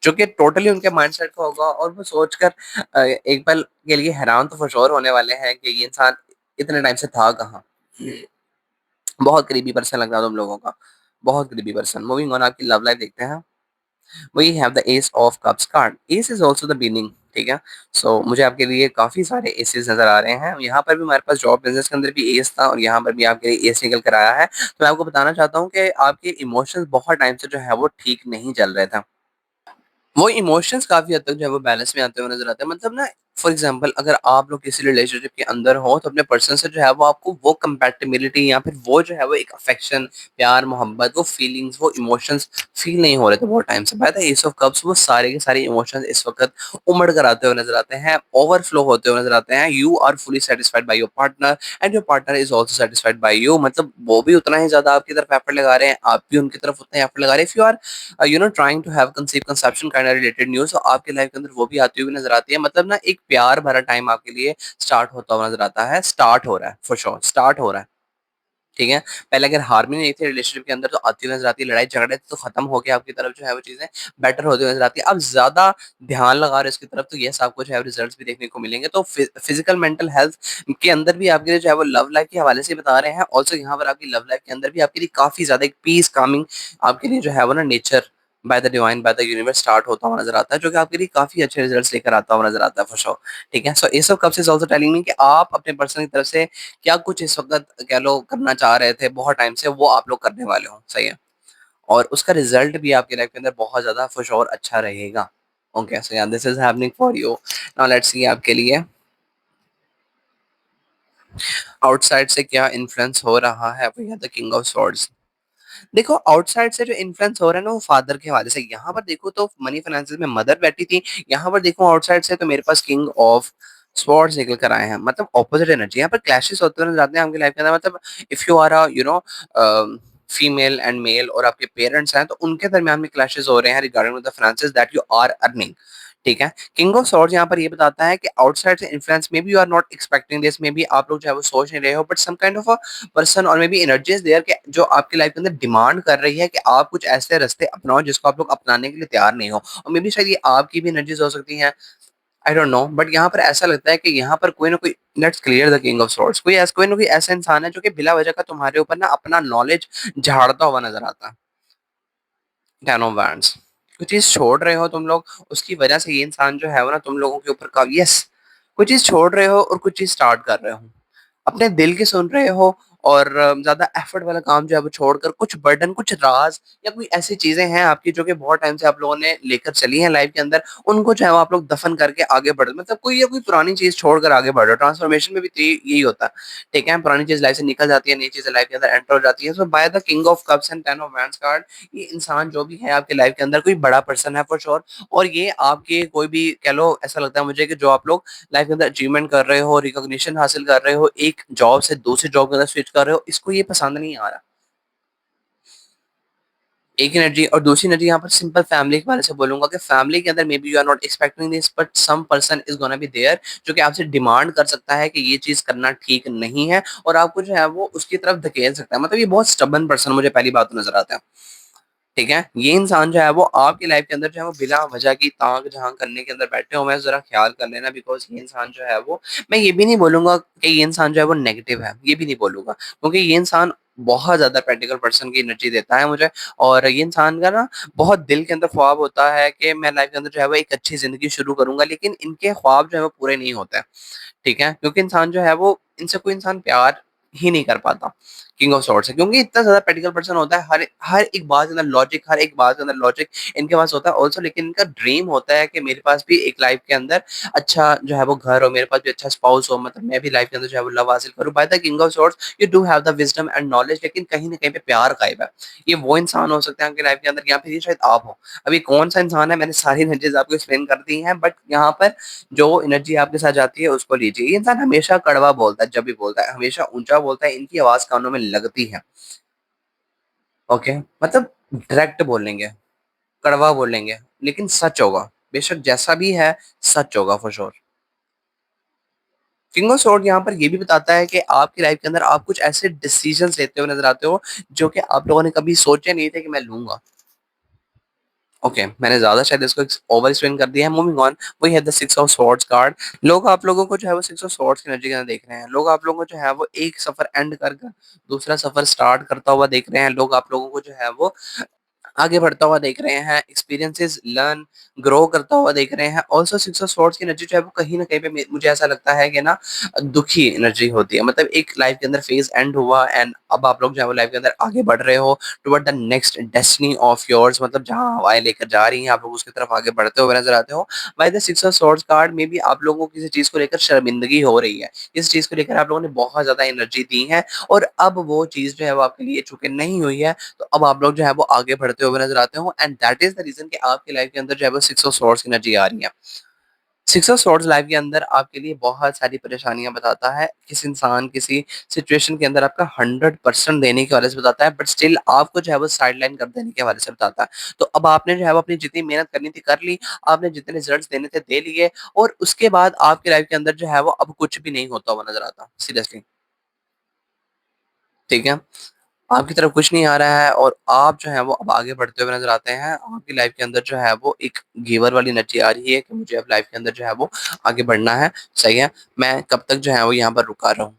जो कि टोटली उनके माइंडसेट का होगा और वो सोचकर एक पल के लिए हैरान तो फॉर श्योर होने वाले हैं कि ये इंसान इतने टाइम से था कहाँ। बहुत करीबी पर्सन लग रहा है तुम लोगों का, बहुत करीबी पर्सन। मूविंग ऑन, आपकी लव लाइफ देखते हैं। We have the ace of cups card. Ace is also the beginning, ठीक है? सो मुझे आपके लिए काफ़ी सारे एसेस नज़र आ रहे हैं। यहाँ पर भी हमारे पास जॉब बिज़नेस के अंदर भी एस था और यहाँ पर भी आपके लिए एस निकल कर आया है। तो मैं आपको बताना चाहता हूँ कि आपके इमोशंस बहुत टाइम से जो है वो ठीक नहीं चल रहे थे। वो इमोशंस काफ़ी हद तक जो है वो बैलेंस में आते हुए नज़र आते हैं। मतलब ना फॉर एग्ज़ाम्पल अगर आप लोग किसी रिलेशनशिप के अंदर हो तो अपने पर्सन से जो है वो आपको वो कंपैटिबिलिटी या फिर वो जो है वो एक अफेक्शन, प्यार, मोहब्बत, वो फीलिंग्स, वो इमोशंस फ़ील नहीं हो रहे थे बहुत टाइम से। By the ace of cups वो सारे के सारे इमोशंस इस वक़्त उमड़ कर आते हुए नज़र आते हैं, ओवरफ्लो होते हुए नज़र आते हैं। You are fully satisfied by your partner and your partner is also satisfied by you. मतलब वो भी उतना ही ज़्यादा आपकी तरफ एफर्ट लगा रहे हैं, आप भी उनकी तरफ उतना ही एफर्ट लगा रहे हैं। If you are trying to have conceive conception kind of related news, तो आपकी लाइफ के अंदर वो भी आती हुई नज़र आती है। मतलब ना एक प्यार भरा टाइम आपके लिए स्टार्ट होता हुआ नज़र आता है, स्टार्ट हो रहा है फॉर श्योर, स्टार्ट हो रहा है। ठीक है? पहले अगर हार्मनी नहीं थी रिलेशनशिप के अंदर तो आती हुई नज़र आती है, लड़ाई-झगड़े तो खत्म हो के आपकी तरफ जो है वो चीज़ें बेटर होती हुई नज़र आती है। अब ज़्यादा ध्यान लगा रहे हो इसकी तरफ तो येस आपको जो है रिजल्ट्स भी देखने को मिलेंगे। तो फिजिकल मेंटल हेल्थ के अंदर भी आपके लिए जो है वो लव लाइफ के हवाले से बता रहे हैं। ऑल्सो यहाँ पर आपकी लव लाइफ के अंदर भी आपके लिए काफ़ी ज़्यादा एक पीस, कामिंग आपके लिए जो है वो ना nature by the divine, bye the universe start होता हुआ नज़र आता है, जो कि आपके लिए काफ़ी अच्छे रिजल्ट्स लेकर आता हुआ नज़र आता है फॉर श्योर, ठीक है? So ace of cups is also telling me कि आप अपने पर्सन की तरफ से क्या कुछ इस वक़्त कह लो करना चाह रहे थे बहुत टाइम से, वो आप लोग करने वाले हो, सही है? और उसका रिजल्ट भी आपकी लाइफ के अंदर बहुत ज़्यादा फॉर श्योर अच्छा रहेगा। ओके, सो या this is happening for you. Now let's see आपके लिए आउटसाइड से क्या इन्फ्लुएंस हो रहा है। We have the king of swords. देखो आउटसाइड से जो इन्फ्लुएंस हो रहा है ना वो फादर के हवाले से। यहाँ पर देखो तो मनी फाइनेंसेस में मदर बैठी थी, यहाँ पर देखो आउटसाइड से तो मेरे पास किंग ऑफ स्वॉर्ड्स निकल कर आए हैं, मतलब ऑपोजिट एनर्जी। यहाँ पर क्लैशेस होते हुए नजर आते हैं आपकी लाइफ के अंदर। मतलब if you are a you know female and male और आपके पेरेंट्स हैं तो उनके दरमियान में क्लैशेस हो रहे हैं regarding the finances that you are earning, ठीक है? किंग ऑफ स्वॉर्ड्स यहाँ पर ये बताता है कि आउटसाइड से influence maybe you are not expecting this, maybe आप लोग जो है वो सोच नहीं रहे हो, but some kind of a person और maybe energy is there कि जो आपकी लाइफ के अंदर डिमांड कर रही है कि आप कुछ ऐसे रास्ते अपनाओ जिसको आप लोग अपनाने के लिए तैयार नहीं हो। और मे बी शायद ये आपकी भी एनर्जीज हो सकती हैं, आई डोंट नो, बट यहाँ पर ऐसा लगता है कि यहाँ पर कोई ना कोई, let's clear the king of swords, कोई ना कोई ऐसा इंसान है जो कि बिला वजह का तुम्हारे ऊपर ना अपना नॉलेज झाड़ता हुआ नजर आता है। टेन ऑफ वैंड्स, कुछ चीज छोड़ रहे हो तुम लोग, उसकी वजह से ये इंसान जो है वो ना तुम लोगों के ऊपर का, यस, कुछ चीज छोड़ रहे हो और कुछ चीज स्टार्ट कर रहे हो, अपने दिल की सुन रहे हो। और ज्यादा एफर्ट वाला काम जो है वो छोड़कर कुछ बर्डन, कुछ राज या कोई ऐसी चीजें हैं आपकी जो कि बहुत टाइम से आप लोगों ने लेकर चली हैं लाइफ के अंदर, उनको जो है वो आप लोग दफन करके आगे बढ़, मतलब कोई या कोई पुरानी चीज छोड़कर आगे बढ़ रहे हो। ट्रांसफॉर्मेशन में भी तो यही होता है, ठीक है? पुरानी चीज लाइफ से निकल जाती है, नई चीजें लाइफ के अंदर एंटर हो जाती है। So by the king of cups and ten of wands card, ये इंसान जो भी है आपके लाइफ के अंदर कोई बड़ा पर्सन है फॉर श्योर। और ये आपके कोई भी कह लो, ऐसा लगता है मुझे कि जो आप लोग लाइफ के अंदर अचीवमेंट कर रहे हो, रिकॉग्निशन हासिल कर रहे हो, एक जॉब से दूसरी जॉब के अंदर स्विच कर रहे हो, इसको ये पसंद नहीं आ रहा। एक एनर्जी। और दूसरी एनर्जी यहाँ पर सिंपल फैमिली के बारे से बोलूंगा कि फैमिली के अंदर maybe you are not expecting this, but some person is gonna be there जो कि आपसे डिमांड कर सकता है कि ये चीज करना ठीक नहीं है, और आपको जो है वो उसकी तरफ धकेल सकता है। मतलब ये बहुत स्टबन पर्सन मुझे पहली बात तो नजर आता है, ठीक है? ये इंसान जो है वो आपकी लाइफ के अंदर जो है वो बिना वजह की ताक झांक करने के अंदर बैठे हो, मैं जरा ख्याल कर लेना, बिकॉज ये इंसान जो है वो, मैं ये भी नहीं बोलूंगा कि ये इंसान जो है वो नेगेटिव है, ये भी नहीं बोलूंगा, क्योंकि ये इंसान बहुत ज्यादा प्रैक्टिकल पर्सन की एनर्जी देता है मुझे। और ये इंसान का ना बहुत दिल के अंदर ख्वाब होता है कि मैं लाइफ के अंदर जो है वो एक अच्छी जिंदगी शुरू करूंगा, लेकिन इनके ख्वाब जो है वो पूरे नहीं होते हैं, ठीक है? क्योंकि इंसान जो है वो, इनसे कोई इंसान प्यार ही नहीं कर पाता किंग ऑफ सॉर्ड्स से, क्योंकि इतना ज्यादा प्रैक्टिकल पर्सन होता है। हर हर एक बात के अंदर लॉजिक, हर एक बात के अंदर लॉजिक इनके पास होता है ऑल्सो। लेकिन इनका ड्रीम होता है कि मेरे पास भी एक लाइफ के अंदर अच्छा जो है वो घर हो, मेरे पास भी अच्छा स्पाउस हो, मतलब मैं भी लाइफ के अंदर जो है वो लव हासिल करूं। Bye the king of swords you do have the wisdom and knowledge, लेकिन कहीं ना कहीं पे प्यार गायब है। ये वो इंसान हो सकते हैं आपकी लाइफ के अंदर, या फिर ये शायद आप हो। अभी कौन सा इंसान है, मैंने सारी एनर्जीज आपको एक्सप्लेन कर दी हैं, बट यहाँ पर जो एनर्जी आपके साथ जाती है उसको लीजिए। ये इंसान हमेशा कड़वा बोलता है, जब भी बोलता है हमेशा ऊंचा बोलता है, इनकी आवाज कानों में लगती है। ओके, मतलब डायरेक्ट बोलेंगे, कड़वा बोलेंगे, लेकिन सच होगा, बेशक जैसा भी है, सच होगा for sure. King of sword यहाँ पर ये भी बताता है कि आपकी लाइफ के अंदर आप कुछ ऐसे डिसीजंस लेते हुए नजर आते हो जो कि आप लोगों ने कभी सोचे नहीं थे कि मैं लूंगा। ओके, मैंने ज्यादा शायद इसको ओवर एक्सप्लेन कर दिया है। Moving on, we have the six of swords card. लोग आप लोगों को जो है वो सिक्स ऑफ स्वॉर्ड्स की एनर्जी के अंदर देख रहे हैं। लोग आप लोगों को जो है वो एक सफर एंड कर कर दूसरा सफर स्टार्ट करता हुआ देख रहे हैं। लोग आप लोगों को जो है वो आगे बढ़ता हुआ देख रहे हैं, एक्सपीरियंसेस लर्न ग्रो करता हुआ देख रहे हैं। ऑल्सो सिक्स ऑफ स्वॉर्ड्स की एनर्जी जो है वो कहीं ना कहीं पे मुझे ऐसा लगता है कि ना दुखी एनर्जी होती है। मतलब एक लाइफ के अंदर फेज एंड हुआ एंड अब आप लोग जो है वो लाइफ के अंदर आगे बढ़ रहे हो toward the next destiny of yours, मतलब जहां हवाएं लेकर जा रही हैं आप लोग उसकी तरफ आगे बढ़ते हुए नजर आते हो। By the six of swords card में भी आप लोगों को किसी चीज को लेकर शर्मिंदगी हो रही है, इस चीज को लेकर आप लोगों ने बहुत ज्यादा एनर्जी दी है, और अब वो चीज जो है वो आपके लिए चूंकि नहीं हुई है, तो अब आप लोग जो है वो आगे बढ़ते हुए नजर आते हो, and that is the reason कि आपकी लाइफ के अंदर जो है वो सिक्स ऑफ स्वॉर्ड्स की एनर्जी आ रही है। सिक्स ऑफ स्वॉर्ड्स लाइफ के अंदर आपके लिए बहुत सारी परेशानियां बताता है। किसी इंसान किसी सिचुएशन के अंदर आपका 100% देने के हवाले से बताता है, बट स्टिल आपको जो है वो साइडलाइन कर देने के हवाले से बताता है। तो अब आपने जो है वो अपनी जितनी मेहनत करनी थी कर ली, आपने जितने रिजल्ट्स देने थे दे लिए, और उसके बाद आपकी लाइफ के अंदर जो है वो अब कुछ भी नहीं होता हुआ नजर आता सीरियसली, ठीक है? आपकी तरफ कुछ नहीं आ रहा है, और आप जो है वो अब आगे बढ़ते हुए नज़र आते हैं। आपकी लाइफ के अंदर जो है वो एक गिवर वाली एनर्जी आ रही है कि मुझे अब लाइफ के अंदर जो है वो आगे बढ़ना है, सही है? मैं कब तक जो है वो यहाँ पर रुका रहूँ,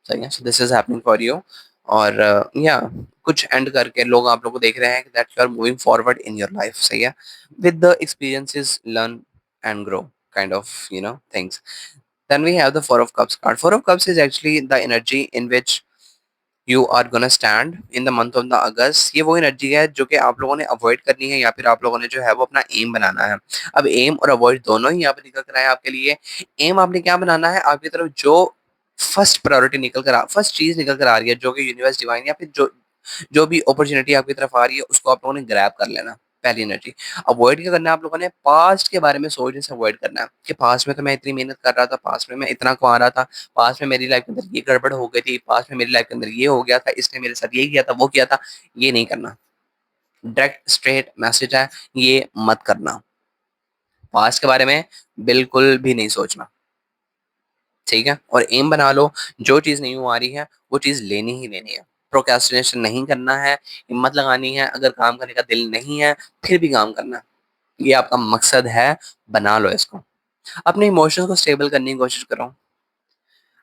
सही है? So this is happening for you. और या कुछ एंड करके लोग आप लोग को देख रहे हैं that you are moving forward in your life, सही है। With the experiences learn and grow kind of things. Then we have the Four of Cups card. Four of Cups is actually the energy in which you are gonna stand in the month of the August। ये वो energy है जो कि आप लोगों ने avoid करनी है या फिर आप लोगों ने जो है वो अपना एम बनाना है। अब एम और अवॉइड दोनों ही यहाँ पे निकल कर आए आपके लिए। एम आपने क्या बनाना है, आपकी तरफ जो फर्स्ट प्रायोरिटी निकल कर आ फर्स्ट चीज निकल कर आ रही है जो कि यूनिवर्स डिवाइन या फिर जो जो भी अपॉर्चुनिटी आपकी तरफ आ रही है उसको आप लोगों ने ग्रैब कर लेना। पहली एनर्जी। अवॉइड क्या करना है आप लोगों ने, पास्ट के बारे में सोचने से अवॉइड करना है कि पास्ट में तो मैं इतनी मेहनत कर रहा था, पास्ट में मैं इतना कमा रहा था, पास्ट में मेरी लाइफ के अंदर ये गड़बड़ हो गई थी, पास्ट में मेरी लाइफ के अंदर ये हो गया था, इसने मेरे साथ ये किया था, वो किया था। ये नहीं करना। डायरेक्ट स्ट्रेट मैसेज है, ये मत करना। पास्ट के बारे में बिल्कुल भी नहीं सोचना, ठीक है। और एम बना लो, जो चीज नहीं हो आ रही है वो चीज लेनी ही लेनी है। प्रोक्रेस्टिनेशन नहीं करना है, हिम्मत लगानी है। अगर काम करने का दिल नहीं है फिर भी काम करना है, ये आपका मकसद है, बना लो इसको। अपने इमोशंस को स्टेबल करने की कोशिश करो।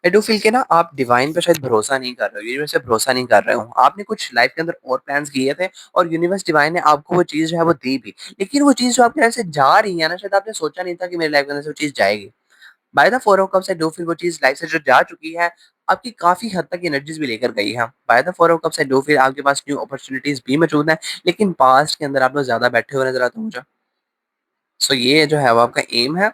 आई डू फील कि ना आप डिवाइन पे शायद भरोसा नहीं कर रहे हो, यूनिवर्स पे भरोसा नहीं कर रहे हो। आपने कुछ लाइफ के अंदर और प्लान्स किए थे और यूनिवर्स डिवाइन ने आपको वो चीज़ जो है वो दी भी। लेकिन वो चीज़ जो आपकी लाइफ से जा रही है ना, शायद आपने सोचा नहीं था कि मेरी लाइफ के अंदर से वो चीज़ जाएगी। By the four of cups I do feel वो चीज़ लाइफ से जो जा चुकी है, आपकी काफ़ी हद तक एनर्जीज़ भी लेकर गई है। By the four of cups I do feel आपके पास न्यू अपॉर्च्युनिटीज़ भी मौजूद हैं, लेकिन पास्ट के अंदर आप लोग ज़्यादा बैठे हुए नज़र आते हो मुझे। सो ये जो है वो आपका एम है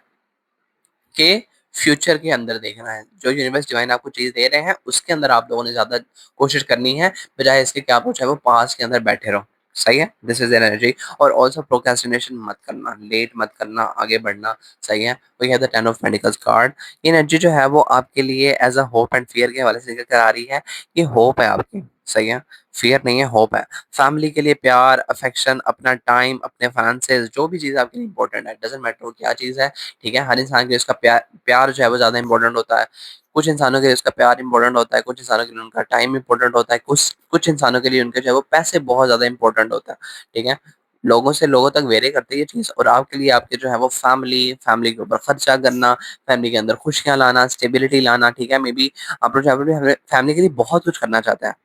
कि फ्यूचर के अंदर देखना है। जो यूनिवर्स डिवाइन आपको चीज़ दे रहे हैं, उसके अंदर आप लोगों ने ज़्यादा कोशिश करनी है, बजाय इसके कि आप जो है वो पास्ट के अंदर बैठे रहो। सही है? This is energy. और ऑल्सो प्रोक्रेस्टिनेशन मत करना, लेट मत करना, आगे बढ़ना, सही है? We have the 10 of pentacles card. ये एनर्जी जो है वो आपके लिए as a hope and fear के हवाले से निकल कर आ रही है। ये होप है आपकी, सही है? फियर नहीं है, होप है। फैमिली के लिए प्यार, अफेक्शन, अपना टाइम, अपने फाइनेंसेस, जो भी चीज़ आपके लिए इंपॉर्टेंट है, डज़न्ट मैटर वो क्या चीज़ है, ठीक है? हर इंसान के लिए उसका प्यार प्यार जो है वो ज़्यादा इम्पोर्टेंट होता है। कुछ इंसानों के लिए उसका प्यार इम्पोर्टेंट होता है, कुछ इंसानों के लिए उनका टाइम इम्पोर्टेंट होता है, कुछ कुछ इंसानों के लिए उनके जो है वो पैसे बहुत ज़्यादा इम्पोर्टेंट होता है, ठीक है? लोगों से लोगों तक वेरी करती है ये चीज़। और आपके लिए आपके जो है वो फैमिली के ऊपर खर्चा करना, फैमिली के अंदर खुशियाँ लाना, स्टेबिलिटी लाना, ठीक है? मेबी आप लोग जो है अपने फैमिली के लिए बहुत कुछ करना चाहते हैं,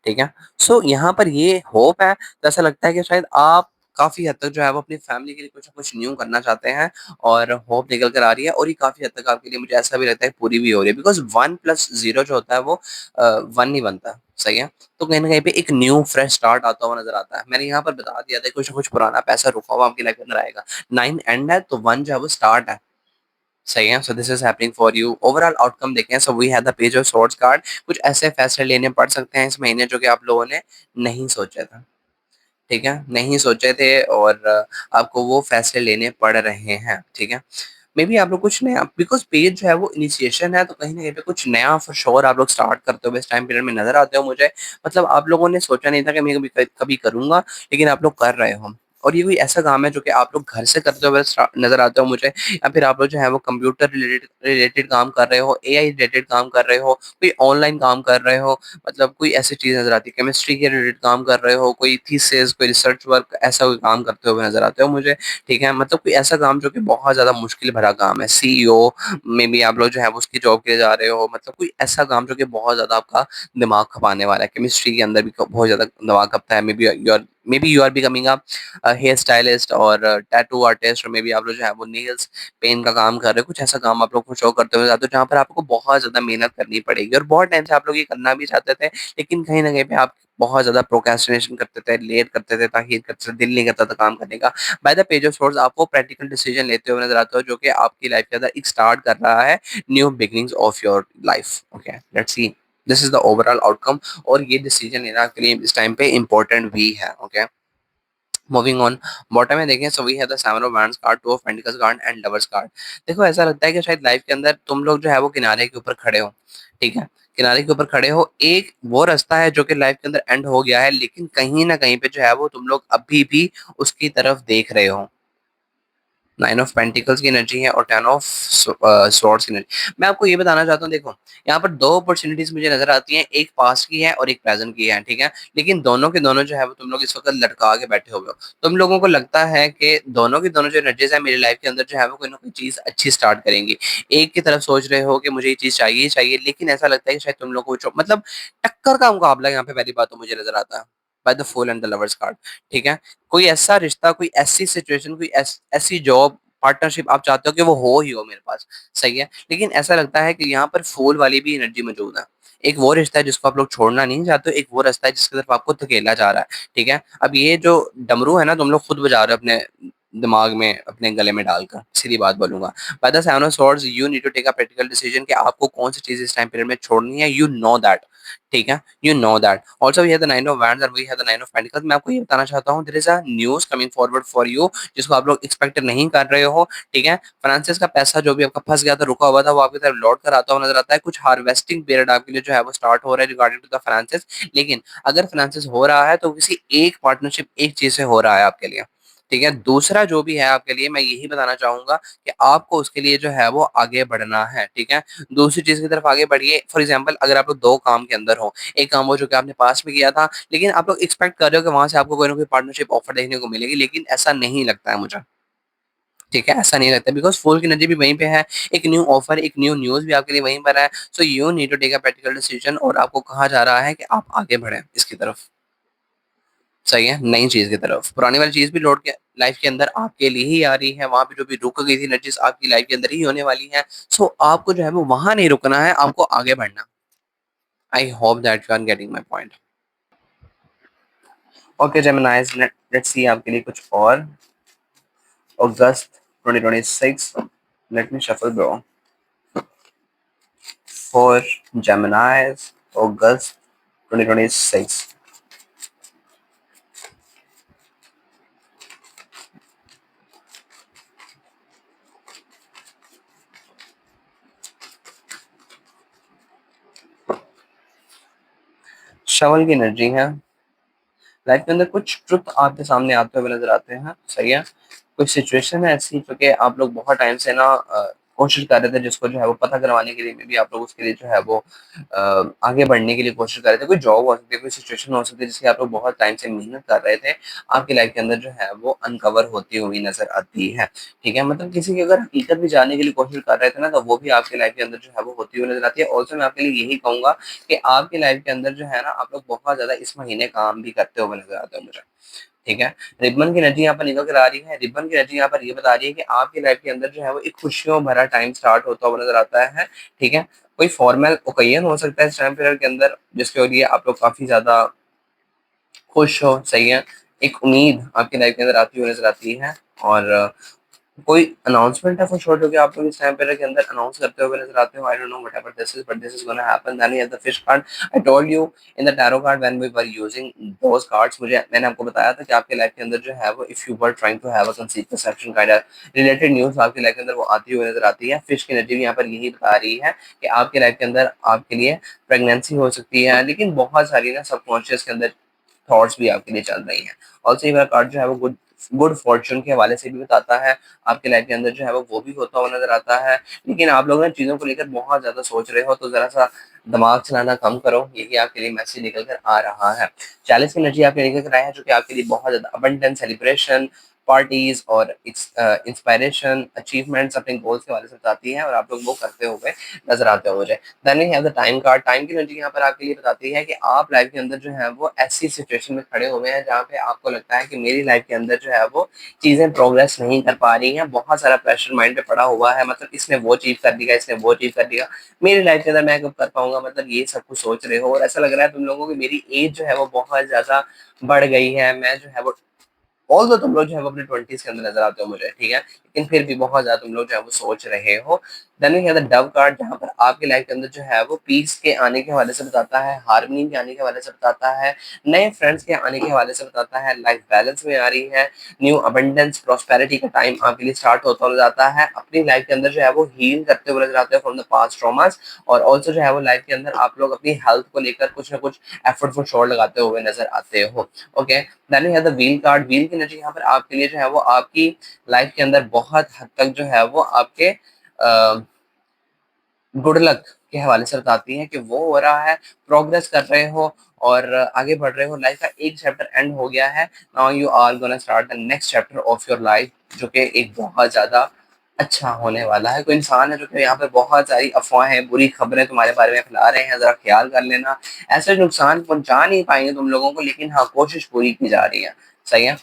ठीक है? सो यहाँ पर ये होप है, तो ऐसा लगता है कि शायद आप काफ़ी हद तक जो है वो अपनी फैमिली के लिए कुछ ना कुछ न्यू करना चाहते हैं और होप निकल कर आ रही है। और ये काफ़ी हद तक आपके लिए मुझे ऐसा भी लगता है पूरी भी हो रही है, बिकॉज़ 1 प्लस 0 जो होता है वो 1 ही बनता है, सही है? तो कहीं न कहीं पे एक न्यू फ्रेश स्टार्ट आता हुआ नज़र आता है। मैंने यहाँ पर बता दिया था कुछ ना कुछ पुराना पैसा रुका हुआ आपकी लाइफ के अंदर आएगा। 9 एंड है तो 1 जो है वो स्टार्ट है। सही है? So this is happening for you. Overall outcome देखें, so we have the page of swords card. कुछ ऐसे फैसले लेने पड़ सकते हैं इस महीने जो कि आप लोगों ने नहीं सोचे थे। ठीक है? नहीं सोचे थे और आपको वो फैसले लेने पड़ रहे हैं, ठीक है? मेबी आप लोग कुछ नया, बिकॉज़ पेज जो है वो इनिशिएशन है, तो कहीं न कहीं पे कुछ नया फॉर श्योर आप लोग स्टार्ट करते हुए इस टाइम पीरियड में नज़र आते हो मुझे। मतलब आप लोगों ने सोचा नहीं था कि मैं कभी कभी करूँगा, लेकिन आप लोग कर रहे हो। और ये कोई ऐसा काम है जो कि आप लोग घर से करते हुए नज़र आते हो मुझे, या फिर आप लोग जो है वो कंप्यूटर रिलेटेड रिलेटेड काम कर रहे हो, एआई रिलेटेड काम कर रहे हो, कोई ऑनलाइन काम कर रहे हो, मतलब कोई ऐसी चीज़ नज़र आती है, केमिस्ट्री के रिलेटेड काम कर रहे हो, कोई थीसिस, कोई रिसर्च वर्क, ऐसा कोई काम करते हुए नज़र आते हो मुझे, ठीक है? मतलब कोई ऐसा काम जो कि बहुत ज़्यादा मुश्किल भरा काम है, सीईओ में भी आप लोग जो है वो उसकी जॉब के लिए जा रहे हो, मतलब कोई ऐसा काम जो कि बहुत ज़्यादा आपका दिमाग खपाने वाला है। केमिस्ट्री के अंदर भी बहुत ज़्यादा दिमाग खपता है। Maybe you are becoming a hair stylist और टैटू आर्टिस्ट, और मे बी आप लोग जो है वो नेल्स पेंट का काम कर रहे हो। कुछ ऐसा काम आप लोग को शो करते हुए जाते हो जहाँ पर आपको बहुत ज़्यादा मेहनत करनी पड़ेगी, और बहुत टाइम से आप लोग ये करना भी चाहते थे, लेकिन कहीं न कहीं पे आप बहुत ज़्यादा प्रोक्रेस्टिनेशन करते थे, लेट करते थे, ताख़ीर करते थे, दिल नहीं करता था काम करने का। By the page of swords आप वो प्रैक्टिकल डिसीजन लेते हुए नज़र आते हो जो कि आपकी लाइफ के अंदर एक स्टार्ट कर रहा है new beginnings of your life. Okay, let's see, this is the overall outcome. और ये डिसीजन लेना आपके लिए इस टाइम पे इम्पोर्टेंट भी है। ओके, मूविंग ऑन, बॉटम में देखें, so we have the seven of wands card, two of pentacles card and lovers card. देखो ऐसा लगता है कि शायद लाइफ के अंदर तुम लोग जो है वो किनारे के ऊपर खड़े हो, ठीक है? किनारे के ऊपर खड़े हो, एक वो रास्ता है जो कि लाइफ के अंदर एंड हो गया है, लेकिन कहीं न कहीं पे जो है वो तुम लोग अभी भी उसकी तरफ देख रहे हो। 9 ऑफ पेंटिकल्स की एनर्जी है और 10 ऑफ स्वॉर्ड्स की एनर्जी। मैं आपको ये बताना चाहता हूँ, देखो यहाँ पर 2 अपॉर्च्युनिटीज़ मुझे नज़र आती हैं, एक पास्ट की है और एक प्रेज़ेंट की है, ठीक है? लेकिन दोनों के दोनों जो है वो तुम लोग इस वक़्त लटका के बैठे हुए हो। तुम लोगों को लगता है कि दोनों की दोनों जो एनर्जीज़ है मेरी लाइफ़ के अंदर जो है वो कोई ना कोई चीज़ अच्छी स्टार्ट करेंगी। एक की तरफ सोच रहे हो कि मुझे ये चीज़ चाहिए ही चाहिए, लेकिन ऐसा लगता है कि शायद तुम लोग को जो मतलब टक्कर का मुकाबला यहाँ पे पहली बात तो मुझे नज़र आता है। By the fool and the lovers card. ठीक है, कोई ऐसा रिश्ता, कोई ऐसी सिचुएशन, कोई ऐसी जॉब पार्टनरशिप आप चाहते हो कि वो हो ही हो मेरे पास, सही है, लेकिन ऐसा लगता है कि यहाँ पर फूल वाली भी एनर्जी मौजूद है। एक वो रिश्ता है जिसको आप लोग छोड़ना नहीं चाहते हो, एक वो रास्ता है जिसकी तरफ आपको धकेला जा रहा है। ठीक है, अब ये जो डमरू है ना, तुम लोग खुद बजा रहे हो अपने दिमाग में, अपने गले में डालकर, सीधी बात बोलूंगा। By the seven of swords you need to take a practical decision कि आपको कौन सी चीज इस टाइम पीरियड में छोड़नी है, यू नो दैट। ठीक है, you know that. Also we have the nine of wands और we have the nine of pentacles. मैं आपको ये बताना चाहता हूँ, there is a news coming forward for you, जिसको आप लोग एक्सपेक्ट नहीं कर रहे हो। ठीक है, फ्रांसिस का पैसा जो भी आपका फंस गया था, रुका हुआ था, वो आपकी तरफ लौट कर आता हुआ नजर आता है। कुछ हार्वेस्टिंग पीरियड आपके लिए जो है वो स्टार्ट हो रहा है रिगार्डिंग टू द फ्रांसिस। लेकिन अगर फ्रांसिस हो रहा है तो किसी एक पार्टनरशिप, एक चीज से हो रहा है आपके लिए। ठीक है, दूसरा जो भी है आपके लिए, मैं यही बताना चाहूंगा कि आपको उसके लिए जो है वो आगे बढ़ना है। ठीक है, दूसरी चीज की तरफ आगे बढ़िए। फॉर एग्जाम्पल, अगर आप लोग दो काम के अंदर हो, एक काम वो जो कि आपने पास में किया था, लेकिन आप लोग एक्सपेक्ट कर रहे हो कि वहां से आपको कोई ना कोई पार्टनरशिप ऑफर देखने को मिलेगी, लेकिन ऐसा नहीं लगता है मुझे। ठीक है, ऐसा नहीं लगता, बिकॉज फूल की एनर्जी भी वहीं पे है, एक न्यू ऑफर, एक न्यू न्यूज भी आपके लिए वहीं पर है। So you need to take a practical decision, और आपको कहा जा रहा है कि आप आगे बढ़े इसकी तरफ। सही है, नई चीज की तरफ। पुरानी वाली चीज भी लौट के लाइफ के अंदर आपके लिए ही आ रही है, वहां पे जो भी रुक गई थी एनर्जीज आपकी लाइफ के अंदर ही होने वाली है। सो आपको जो है वो वहां नहीं रुकना है, आपको आगे बढ़ना। I hope that you are getting my point. Okay Geminis, let's see आपके लिए कुछ और। अगस्त 2026, let me shuffle bro for Gemini's August 2026. Shuffle की एनर्जी है, लाइफ के अंदर कुछ ट्रुथ आपके सामने आते हुए नजर आते हैं, सही है। कुछ सिचुएशन है ऐसी जो कि आप लोग बहुत टाइम से ना कोशिश कर रहे थे, जिसको जो है वो पता करवाने के लिए में भी आप लोग उसके लिए जो है वो आगे बढ़ने के लिए कोशिश कर रहे थे। कोई जॉब हो सकती है, कोई सिचुएशन हो सकती है जिसकी आप लोग बहुत टाइम से मेहनत कर रहे थे, आपकी लाइफ के अंदर जो है वो अनकवर होती हुई नजर आती है। ठीक है, मतलब किसी की अगर हकीकत भी जानने के लिए कोशिश कर रहे थे ना, तो वो भी आपकी लाइफ के अंदर जो है वो होती हुई नजर आती है। ऑल्सो मैं आपके लिए यही कहूंगा कि आपकी लाइफ के अंदर जो है ना, आप लोग बहुत ज्यादा इस महीने काम भी करते हुए नजर आते हो मुझे। ठीक है, रिबन की एनर्जी यहाँ पर निकल कर आ रही है। रिबन की एनर्जी यहाँ पर ये बता रही है कि आपकी लाइफ के अंदर जो है वो एक खुशियों भरा टाइम स्टार्ट होता हुआ नजर आता है। ठीक है, कोई फॉर्मल ओकेजन हो सकता है इस टाइम पीरियड के अंदर, जिसके लिए आप लोग काफी ज्यादा खुश हो, सही है। एक उम्मीद आपकी लाइफ के अंदर आती हुई नजर आती है, और कोई अनाउंसमेंट है फॉर श्योर जो कि आप लोग इस टाइम पीरियड के अंदर अनाउंस करते हुए नजर आते हो। I don't know whatever this is, but this is gonna happen. Then you have the fish card. I told you in the tarot card when we were using those cards, मुझे मैंने आपको बताया था कि आपके लाइफ के अंदर जो है वो, if you were trying to have a conceive perception kind of related news आपकी लाइफ के अंदर वो आती हुई नजर आती है। फिश की एनर्जी भी यहाँ पर यही बता रही है कि आपके लाइफ के अंदर आपके लिए प्रेगनेंसी हो सकती है, लेकिन बहुत सारी ना सबकॉन्शियस के अंदर थॉट्स भी आपके लिए चल रही हैं। ऑल्सो ये कार्ड जो है वो गुड गुड फॉर्चून के हवाले से भी बताता है। आपके लाइफ के अंदर जो है वो भी होता हुआ नजर आता है, लेकिन आप लोग ना चीजों को लेकर बहुत ज्यादा सोच रहे हो, तो जरा सा दिमाग चलाना कम करो, यही आपके लिए मैसेज निकल कर आ रहा है। 40 की एनर्जी आपके निकल कर आया है, जो कि आपके लिए बहुत ज्यादा अबंडेंस, सेलिब्रेशन, पार्टीज और इंस्पायरेशन, अचीवमेंट्स, अपने गोल्स के हवाले से बताती है, और आप लोग वो करते हुए नजर आते हो मुझे। Then we have the time card. Time की एनर्जी यहाँ पर आपके लिए बताती है कि आप लाइफ के अंदर जो है वो ऐसी सिचुएशन में खड़े हुए हैं जहाँ पे आपको लगता है कि मेरी लाइफ के अंदर जो है वो चीजें प्रोग्रेस नहीं कर पा रही हैं, बहुत सारा प्रेशर माइंड पे पड़ा हुआ है, मतलब इसने वो चीज कर दिया, इसने वो चीज कर दिया, मेरी लाइफ के अंदर मैं कब कर पाऊंगा, मतलब ये सब कुछ सोच रहे हो, और ऐसा लग रहा है तुम लोगों की मेरी एज जो है वो बहुत ज्यादा बढ़ गई है, मैं जो है वो ऑल दो तुम लोग जो है वो अपने 20s के अंदर नजर आते हो मुझे, ठीक है, लेकिन फिर भी बहुत ज्यादा तुम लोग जो है वो सोच रहे हो। Then we have the dove card, जहाँ पर आपकी लाइफ के अंदर जो है वो पीस के आने के हवाले से बताता है, हार्मनी के आने के हवाले से बताता है, नए फ्रेंड्स के आने के हवाले से बताता है, लाइफ बैलेंस में आ रही है, न्यू अबंडेंस प्रॉस्पेरिटी का टाइम आपके लिए स्टार्ट होता हुआ जाता है, अपनी लाइफ के अंदर जो है वो हील करते हुए नजर आते हो फ्रॉम द पास्ट ट्रॉमास, और ऑल्सो जो है वो लाइफ के अंदर आप लोग अपनी हेल्थ को लेकर कुछ ना कुछ एफर्ट फॉर श्योर लगाते हुए नजर आते हो। Okay, then we have the wheel card. Wheel की एनर्जी यहाँ पर आपके लिए जो है वो आपकी लाइफ के अंदर बहुत हद तक जो है वो आपके गुड लक के हवाले से बताती है कि वो हो रहा है, प्रोग्रेस कर रहे हो और आगे बढ़ रहे हो, लाइफ का एक चैप्टर एंड हो गया है, now you are gonna start the next chapter of your life, जो कि एक बहुत ज्यादा अच्छा होने वाला है। कोई इंसान है जो कि यहाँ पे बहुत सारी अफ़वाहें, बुरी खबरें तुम्हारे बारे में फैला रहे हैं, ज़रा ख़्याल कर लेना। ऐसे नुकसान पहुँचा नहीं पाएँगे तुम लोगों को, लेकिन हाँ, कोशिश पूरी की जा रही है। सही है?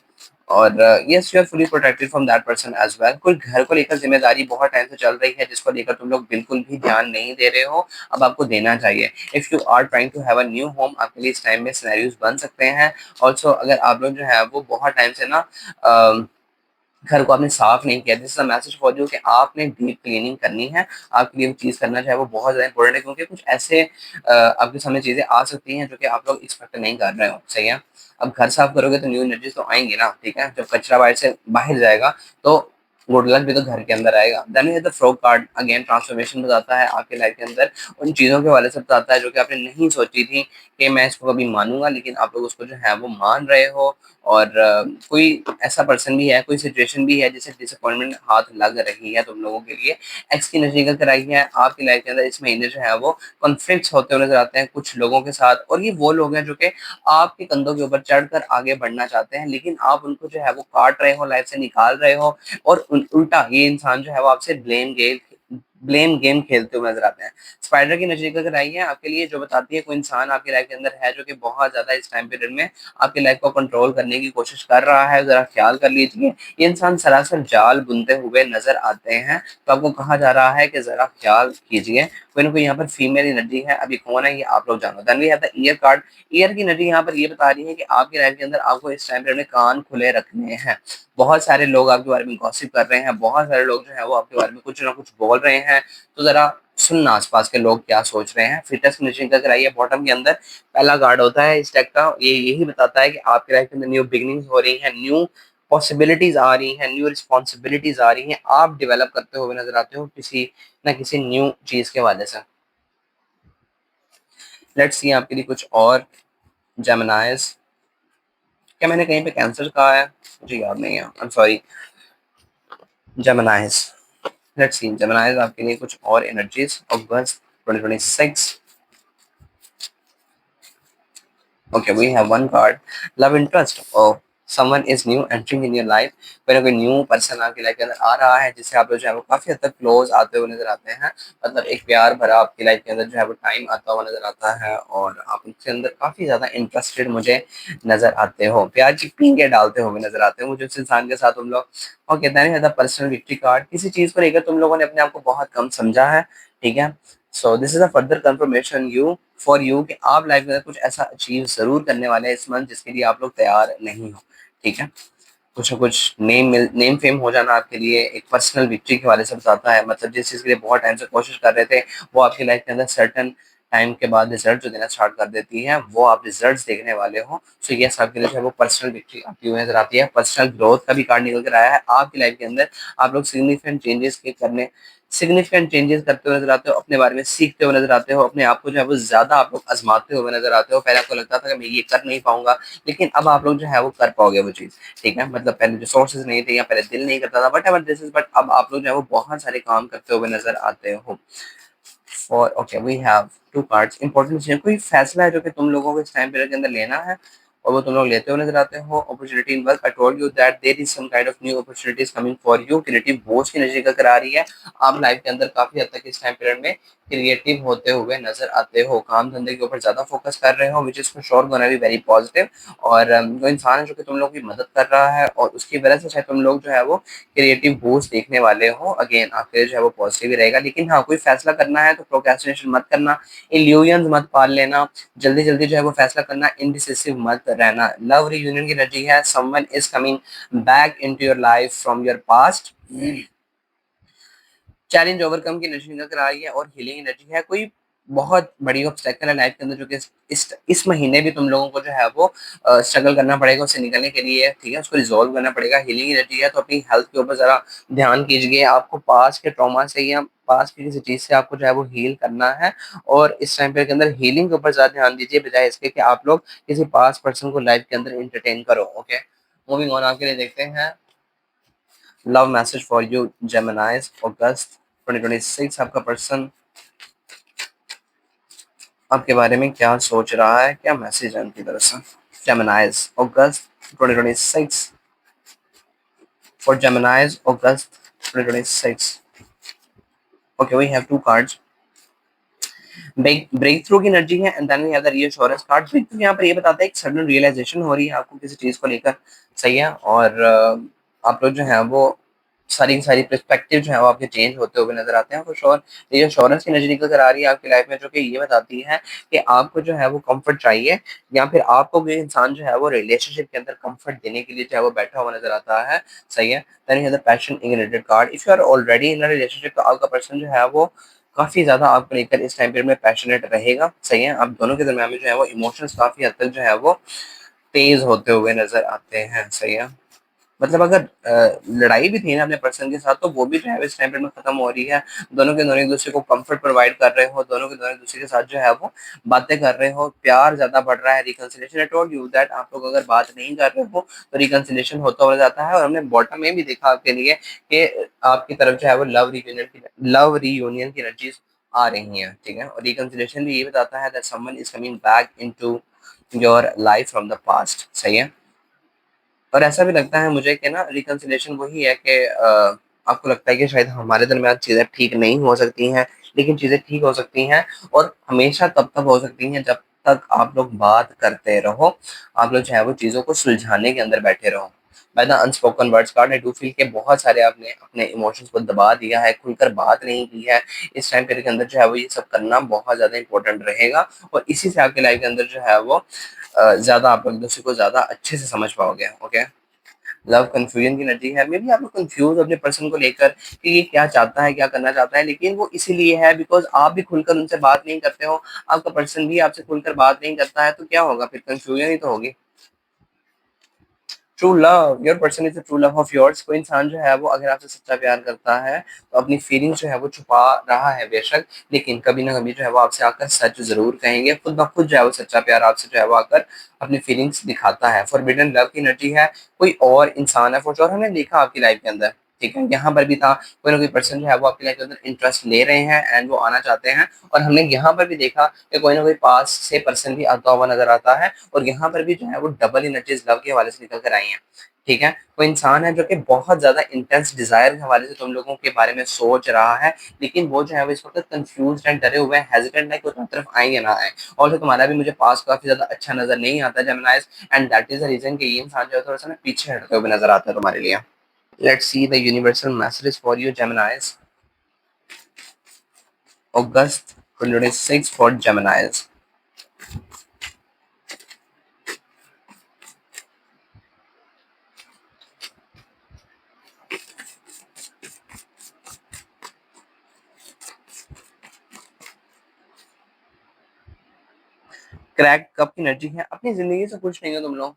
और yes you are fully protected from that person as well. कोई घर को लेकर ज़िम्मेदारी बहुत टाइम से चल रही है, जिसको लेकर तुम लोग बिल्कुल भी ध्यान नहीं दे रहे हो, अब आपको देना चाहिए। If you are trying to have a new home, आपके लिए इस टाइम में सिनेरियोज़ बन सकते हैं। ऑल्सो अगर आप लोग जो है वो बहुत टाइम से ना घर को आपने साफ नहीं किया, this is a message for you कि आपने डीप क्लीनिंग करनी है। आपके लिए वो चीज़ करना जो है वो बहुत ज़्यादा इंपॉर्टेंट है, क्योंकि कुछ ऐसे आपके सामने चीज़ें आ सकती हैं जो कि आप लोग एक्सपेक्ट नहीं कर रहे हो। सही है? अब घर साफ करोगे तो न्यू एनर्जीज़ तो आएँगी ना, ठीक है? जब कचरा बाहर से बाहर जाएगा तो गुड लक भी तो घर के अंदर आएगा। Then we have the frog card, again transformation बताता है आपकी लाइफ के अंदर, उन चीज़ों के हवाले से बताता है जो कि आपने नहीं सोची थी कि मैं इसको कभी मानूँगा, लेकिन आप लोग उसको जो है वो मान रहे हो। और कोई ऐसा पर्सन भी है, कोई सिचुएशन भी है जिससे डिसअपॉइंटमेंट हाथ लग रही है तुम लोगों के लिए। एक्स की एनर्जी निकल कर आई है आपकी लाइफ के अंदर, इस महीने जो है वो कॉन्फ्लिक्ट्स होते हुए नज़र आते हैं कुछ लोगों के साथ, और ये वो लोग हैं जो कि आपके कंधों के ऊपर चढ़कर आगे बढ़ना चाहते हैं, लेकिन आप उनको जो है वो काट रहे हो, लाइफ से निकाल रहे हो, और उल्टा ये इंसान जो है वो आपसे ब्लेम गेम खेलते हुए नज़र आते हैं। स्पाइडर की एनर्जी निकल कर आई है आपके लिए, जो बताती है कोई इंसान आपकी लाइफ के अंदर है जो कि बहुत ज़्यादा इस टाइम पीरियड में आपकी लाइफ को कंट्रोल करने की कोशिश कर रहा है, ज़रा ख्याल कर लीजिए। ये इंसान सरासर जाल बुनते हुए नज़र आते हैं, तो आपको कहा जा रहा है कि ज़रा ख्याल कीजिए। कोई ना कोई यहाँ पर फीमेल एनर्जी है, अभी कौन है ये आप लोग जानो। Then we have the ear card. Ear की एनर्जी यहाँ पर ये बता रही है कि आपकी लाइफ के अंदर आपको इस टाइम पीरियड में कान खुले रखने हैं। बहुत सारे लोग आपके बारे में गॉसिप कर रहे हैं, बहुत सारे लोग जो है वो आपके बारे में कुछ ना कुछ बोल रहे हैं, तो ज़रा सुनना आस-पास के लोग क्या सोच रहे हैं। फिटनेस की एनर्जी निकल कर आई है बॉटम के अंदर। पहला कार्ड होता है इस डेक का, ये यही बताता है कि आपकी लाइफ के अंदर न्यू बिगिनिंग्स हो रही हैं, न्यू पॉसिबिलिटीज आ रही हैं, न्यू रिस्पॉन्सिबिलिटीज आ रही हैं, आप डेवलप करते हुए नजर आते हो किसी ना किसी न्यू चीज के वजह से। लेट्स सी आपके लिए कुछ और जेमिनाइज। क्या मैंने कहीं पे कैंसर कहा है? मुझे याद नहीं है, आई एम सॉरी। जेमिनाइज, लेट्स सी जेमिनाइज आपके लिए कुछ और energies August 2026। Okay, we have one card, love interest. Oh, someone is new entering in your life. कोई ना कोई न्यू पर्सन आपकी लाइफ के अंदर आ रहा है, जिससे आप लोग जो है वो काफी हद तक क्लोज आते हुए नजर आते हैं। मतलब एक प्यार भरा आपकी लाइफ के अंदर जो है वो टाइम आता हुआ नजर आता है, और आप उनके अंदर काफी ज्यादा इंटरेस्टेड मुझे नजर आते हो, प्यार की पींगे डालते हुए नजर आते हो मुझे उस इंसान के साथ तुम लोग। और कहते हैं पर्सनल विक्ट्री कार्ड, किसी चीज को लेकर तुम लोगों ने अपने आप को बहुत कम समझा है, ठीक है। So this is a further confirmation you for you कि आप लाइफ में कुछ ऐसा अचीव जरूर करने वाले हैं इस मंथ जिसके लिए आप लोग तैयार नहीं हो, ठीक है। कुछ ना कुछ नेम फेम हो जाना आपके लिए एक पर्सनल विक्ट्री के हवाले से बताता है। मतलब जिस चीज़ के लिए बहुत टाइम से कोशिश कर रहे थे, वो आपकी लाइफ के अंदर सर्टन टाइम के बाद रिजल्ट जो देना स्टार्ट कर देती है, वो आप रिजल्ट्स देखने वाले हो। सो यस, आपके लिए जो है वो पर्सनल विक्ट्री आपकी हुई नजर आती है। पर्सनल ग्रोथ का भी कार्ड निकल कर आया है आपकी लाइफ के अंदर। आप लोग सिग्निफिकेंट चेंजेस करते हुए नजर आते हो, अपने बारे में सीखते हुए नजर आते हो, अपने आप को जो है वो ज्यादा आप लोग आजमाते हुए नजर आते हो। पहले आपको लगता था कि मैं ये कर नहीं पाऊंगा, लेकिन अब आप लोग जो है वो कर पाओगे वो चीज, ठीक है। मतलब पहले रिसोर्सेज नहीं थे या पहले दिल नहीं करता था, but ever this is, but अब आप लोग जो है वो बहुत सारे काम करते हुए नजर आते हो। For okay, we have two cards important चीजें, कोई फैसला है जो कि तुम लोगों को इस टाइम पीरियड के अंदर लेना है, और वो तुम लोग लेते हुए नजर आते हो। Opportunity in work, I told you that there is some kind of new opportunities coming for you. Creative बोझ की एनर्जी करा रही है। आप लाइफ के अंदर काफी हद तक इस टाइम पीरियड में क्रिएटिव होते हुए नजर आते हो, काम धंधे के ऊपर ज्यादा फोकस कर रहे हो, which is sure gonna be very positive. और जो इंसान है जो कि तुम लोग की मदद कर रहा है, और उसकी वजह से शायद तुम लोग जो है वो क्रिएटिव बूस्ट देखने वाले हो, अगेन आपके लिए जो है वो पॉजिटिव ही रहेगा। लेकिन हाँ, कोई फैसला करना है तो प्रोक्रेस्टिनेशन मत करना, इल्यूजन्स मत पाल लेना, जल्दी जल्दी जो है वो फैसला करना, इनडिसिसिव मत रहना। लव रियूनियन की एनर्जी है, someone is coming back into your life from your past. Challenge overcome की एनर्जी निकल कर आ रही है, और हीलिंग एनर्जी है। कोई बहुत बड़ी ऑब्स्टेकल है लाइफ के अंदर जो कि इस महीने भी तुम लोगों को जो है वो स्ट्रगल करना पड़ेगा उससे निकलने के लिए, ठीक है। उसको रिजॉल्व करना पड़ेगा। हीलिंग एनर्जी है, तो अपनी हेल्थ के ऊपर जरा ध्यान कीजिए। आपको पास के ट्रॉमा से या पास की किसी चीज से आपको जो है वो हील करना है, और इस टाइम पे के अंदर हीलिंग के ऊपर ज्यादा ध्यान दीजिए, बजाय इसके कि आप लोग किसी पास पर्सन को लाइफ के अंदर एंटरटेन करो। ओके, मूविंग ऑन, आपके लिए देखते हैं love message for you Geminis August 2026। आपका पर्सन आपके बारे में क्या सोच रहा है, क्या मैसेज है उनकी तरफ से। Geminis August 2026, for Geminis August 2026. Okay, we have two cards. Breakthrough की एनर्जी है and then we have the reassurance card. Breakthrough यहाँ पर ये बताता है एक सडन रियलाइजेशन हो रही है आपको किसी चीज को लेकर, सही है, और आप लोग जो है वो सारी की सारी पर्सपेक्टिव जो है वो आपके चेंज होते हुए नजर आते हैं। फॉर श्योर रीअश्योरेंस की एनर्जी निकल कर आ रही है आपकी लाइफ में, जो कि ये बताती है कि आपको जो है वो कंफर्ट चाहिए, या फिर आपको कोई इंसान जो है वो रिलेशनशिप के अंदर कंफर्ट देने के लिए जो है वो बैठा हुआ नजर आता है, सही है। Then you have the passion ignited card. If you are already in a relationship तो आपका पर्सन जो है वो काफ़ी ज़्यादा आपको लेकर इस टाइम पीरियड में पैशनेट रहेगा, सही है। आप दोनों के दरमियान में जो है वो इमोशंस काफ़ी हद तक जो है वो तेज़ होते हुए नज़र आते हैं, सही है। मतलब अगर लड़ाई भी थी ना अपने पर्सन के साथ तो वो भी जो है इस टाइम पीरियड में खत्म हो रही है। दोनों के दोनों एक दूसरे को कंफर्ट प्रोवाइड कर रहे हो, दोनों के दोनों एक दूसरे के साथ जो है वो बातें कर रहे हो, प्यार ज़्यादा बढ़ रहा है। Reconciliation, I told you that आप लोग अगर बात नहीं कर रहे हो तो रिकंसिलिएशन होता हुआ जाता है। और हमने बॉटम में भी देखा आपके लिए कि आपकी तरफ जो है वो लव रीयूनियन की एनर्जीज आ रही हैं, ठीक है। और रिकंसिलिएशन भी ये बताता है that someone is coming back into your life from the past, सही है। और ऐसा भी लगता है मुझे कि ना रिकंसिलिएशन वही है कि आपको लगता है कि शायद हमारे दरमियान चीज़ें ठीक नहीं हो सकती हैं, लेकिन चीज़ें ठीक हो सकती हैं, और हमेशा तब तक हो सकती हैं जब तक आप लोग बात करते रहो, आप लोग जो है वो चीज़ों को सुलझाने के अंदर बैठे रहो। By the unspoken words card I do feel के बहुत सारे आपने अपने इमोशंस को दबा दिया है, खुलकर बात नहीं की है। इस टाइम पीरियड के अंदर जो है वो ये सब करना बहुत ज़्यादा इंपॉर्टेंट रहेगा, और इसी से आपकी लाइफ के अंदर जो है वो ज़्यादा आप लोग एक दूसरे को ज़्यादा अच्छे से समझ पाओगे, ओके। लव कंफ्यूजन की एनर्जी है, मे बी आप लोग कंफ्यूज अपने पर्सन को लेकर कि ये क्या चाहता है, क्या करना चाहता है, लेकिन वो इसीलिए है बिकॉज आप भी खुलकर उनसे बात नहीं करते हो, आपका पर्सन भी आपसे खुलकर बात नहीं करता है, तो क्या होगा फिर, कंफ्यूजन ही तो होगी। True love, your person is the true love of yours. कोई इंसान जो है वो अगर आपसे सच्चा प्यार करता है तो अपनी फीलिंग्स जो है वो छुपा रहा है बेशक, लेकिन कभी ना कभी जो है वो आपसे आकर सच जरूर कहेंगे। खुद ब खुद जो है वो सच्चा प्यार आपसे जो है वो आकर अपनी फीलिंग्स दिखाता है। फॉरबिडन लव की एनर्जी है, कोई और इंसान है फॉर श्योर, हमने देखा आपकी लाइफ के अंदर, ठीक है। यहाँ पर भी था कोई ना कोई पर्सन जो है वो आपकी लाइफ के अंदर इंटरेस्ट ले रहे हैं एंड वो आना चाहते हैं, और हमने यहाँ पर भी देखा कि कोई ना कोई पास से पर्सन भी आता हुआ नजर आता है, और यहाँ पर भी जो है वो डबल एनर्जीज लव के हवाले से निकल कर आई हैं, ठीक है। कोई इंसान है जो कि बहुत ज्यादा इंटेंस डिजायर के हवाले से तुम लोगों के बारे में सोच रहा है, लेकिन वो जो है वो इस वक्त कंफ्यूज एंड डरे हुए हैं, हेजिटेंट है कि वो तुम्हारी तरफ आए या ना आए। और जो तुम्हारा भी मुझे पास काफी ज्यादा अच्छा नजर नहीं आता Geminis, and that is the reason कि ये इंसान जो है थोड़ा सा ना पीछे हटते हुए नजर आता है तुम्हारे लिए। Let's see the universal messages for you, Geminis. August 2026 for Geminis. Crack cup की एनर्जी है, अपनी जिंदगी से खुश नहीं हो तुम लोग,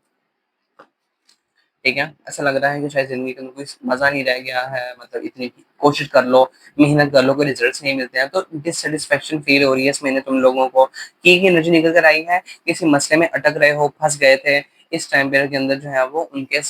ठीक है। ऐसा लग रहा है कि शायद जिंदगी का कोई मजा नहीं रह गया है, मतलब इतनी कोशिश कर लो, मेहनत कर लो, कोई रिजल्ट्स नहीं मिलते हैं, तो डिससेटिस्फेक्शन फील हो रही है इस महीने तुम लोगों को। की एनर्जी निकल कर आई है, किसी मसले में अटक रहे हो, फंस गए थे, इस टाइम पीरियड के अंदर जो है वो उनके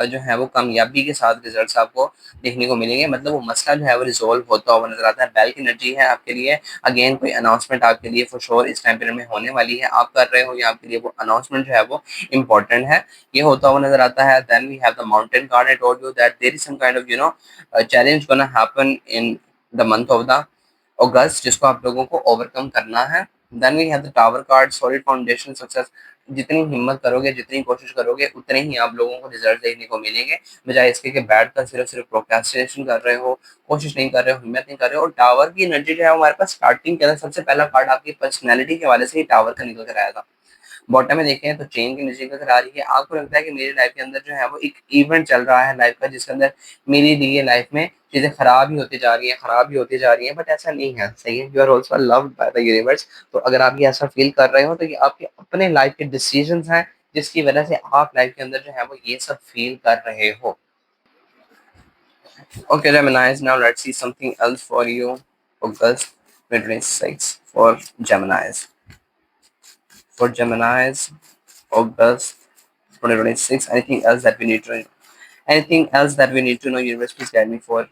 जो है वो कामयाबी के साथ रिजल्ट्स आपको देखने को मिलेंगे, मतलब वो मसला जो है वो रिजोल्व होता हुआ नजर आता है। बैल की एनर्जी है आपके लिए, अगेन कोई अनाउंसमेंट आपके लिए फॉर श्योर इस टाइम पीरियड में होने वाली है, आप कर रहे हो या आपके लिए वो अनाउंसमेंट जो है वो इम्पोर्टेंट है, ये होता हुआ नजर आता है। Then we have the mountain card. I told you that there is some kind of challenge gonna happen in the month of the August, जिसको आप लोगों को ओवरकम करना है। Then we have the tower card, solid foundation success. जितनी हिम्मत करोगे, जितनी कोशिश करोगे, उतने ही आप लोगों को रिजल्ट देखने को मिलेंगे, बजाय इसके कि बैठ कर सिर्फ सिर्फ प्रोक्रेस्टिनेशन कर रहे हो, कोशिश नहीं कर रहे हो, हिम्मत नहीं कर रहे हो। और टावर की एनर्जी जो है हमारे पास स्टार्टिंग के अंदर सबसे पहला कार्ड आपकी पर्सनैलिटी के हवाले से ही टावर का निकल कर आया था। बॉटम में देखें तो चेन की एनर्जी नजर आ रही है। आपको लगता है कि मेरी लाइफ के अंदर जो है वो एक इवेंट चल रहा है लाइफ का, जिसके अंदर मेरी लिए लाइफ में चीजें खराब ही होती जा रही हैं, खराब ही होती जा रही हैं, बट ऐसा नहीं है, सही है। You are also loved by the universe. तो अगर आप ये ऐसा फील कर रहे हो तो ये आपके अपने लाइफ के डिसीजंस हैं, जिसकी वजह से आप लाइफ के अंदर जो है वो ये सब फील कर रहे हो। Okay, Geminis, now let's see something else for you. August 26 for Geminis. For Geminis, August 2026. Anything else that we need to know? Anything else that we need to know? Universe, please guide me for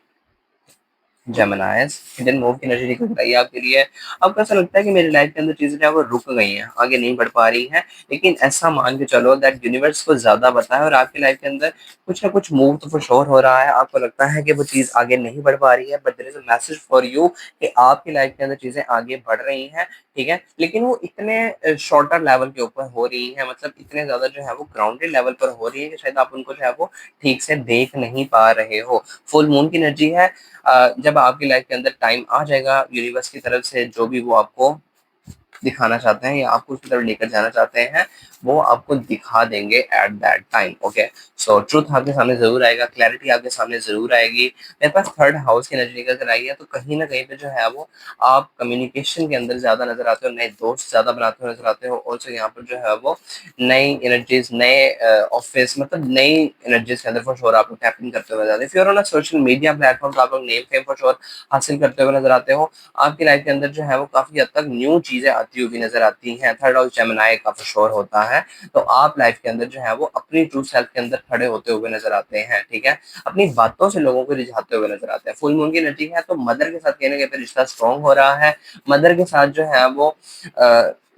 जेमिनाइज hidden move की energy निकल रही है आपके लिए। आपको ऐसा लगता है कि मेरी लाइफ के अंदर चीजें जो है वो रुक गई हैं, आगे नहीं बढ़ पा रही हैं, लेकिन ऐसा मान के चलो दैट यूनिवर्स को ज्यादा पता है और आपकी लाइफ के अंदर कुछ ना कुछ मूव तो फॉर श्योर हो रहा है। आपको लगता है कि वो चीज आगे नहीं बढ़ पा रही है, but there is a message for you कि आपकी लाइफ के अंदर चीजें आगे बढ़ रही हैं, ठीक है, लेकिन वो इतने शॉर्टर लेवल के ऊपर हो रही है, मतलब इतने ज्यादा जो है वो ग्राउंडेड लेवल पर हो रही है कि शायद आप उनको जो है वो ठीक से देख नहीं पा रहे हो। फुल मून की एनर्जी है। जब आपकी लाइफ के अंदर टाइम आ जाएगा यूनिवर्स की तरफ से जो भी वो आपको दिखाना चाहते हैं या आपको उसकी तरफ लेकर जाना चाहते हैं, वो आपको दिखा देंगे at that time. Okay, so truth आपके सामने जरूर आएगा, क्लैरिटी आपके सामने जरूर आएगी। मेरे पास थर्ड हाउस की एनर्जी निकल कर आई है, तो कहीं ना कहीं पे जो है वो आप कम्युनिकेशन के अंदर ज्यादा नजर आते हो, नए दोस्त ज्यादा बनाते हुए नजर आते हो। ऑल्सो यहाँ पर जो है वो नई एनर्जीज, नए ऑफिस, मतलब नई एनर्जीज के अंदर फॉर श्योर आप लोग टैपिंग करते हुए नजर आते हैं। फिर ऑन सोशल मीडिया प्लेटफॉर्म आप लोग नेम फेम फॉर श्योर हासिल करते हुए नजर आते हो। आपकी लाइफ के अंदर जो है वो काफी हद तक न्यू चीजें आती हुई नजर आती हैं। थर्ड हाउस जेमिनाई का फॉर श्योर होता है, तो आप लाइफ के अंदर जो है वो अपनी ट्रू सेल्फ के अंदर खड़े होते हुए नजर आते हैं, ठीक है, अपनी बातों से लोगों को रिझाते हुए नजर आते हैं। फुल मून की एनर्जी है, तो मदर के साथ कहीं ना कहीं पे रिश्ता स्ट्रॉन्ग हो रहा है। मदर के साथ जो है वो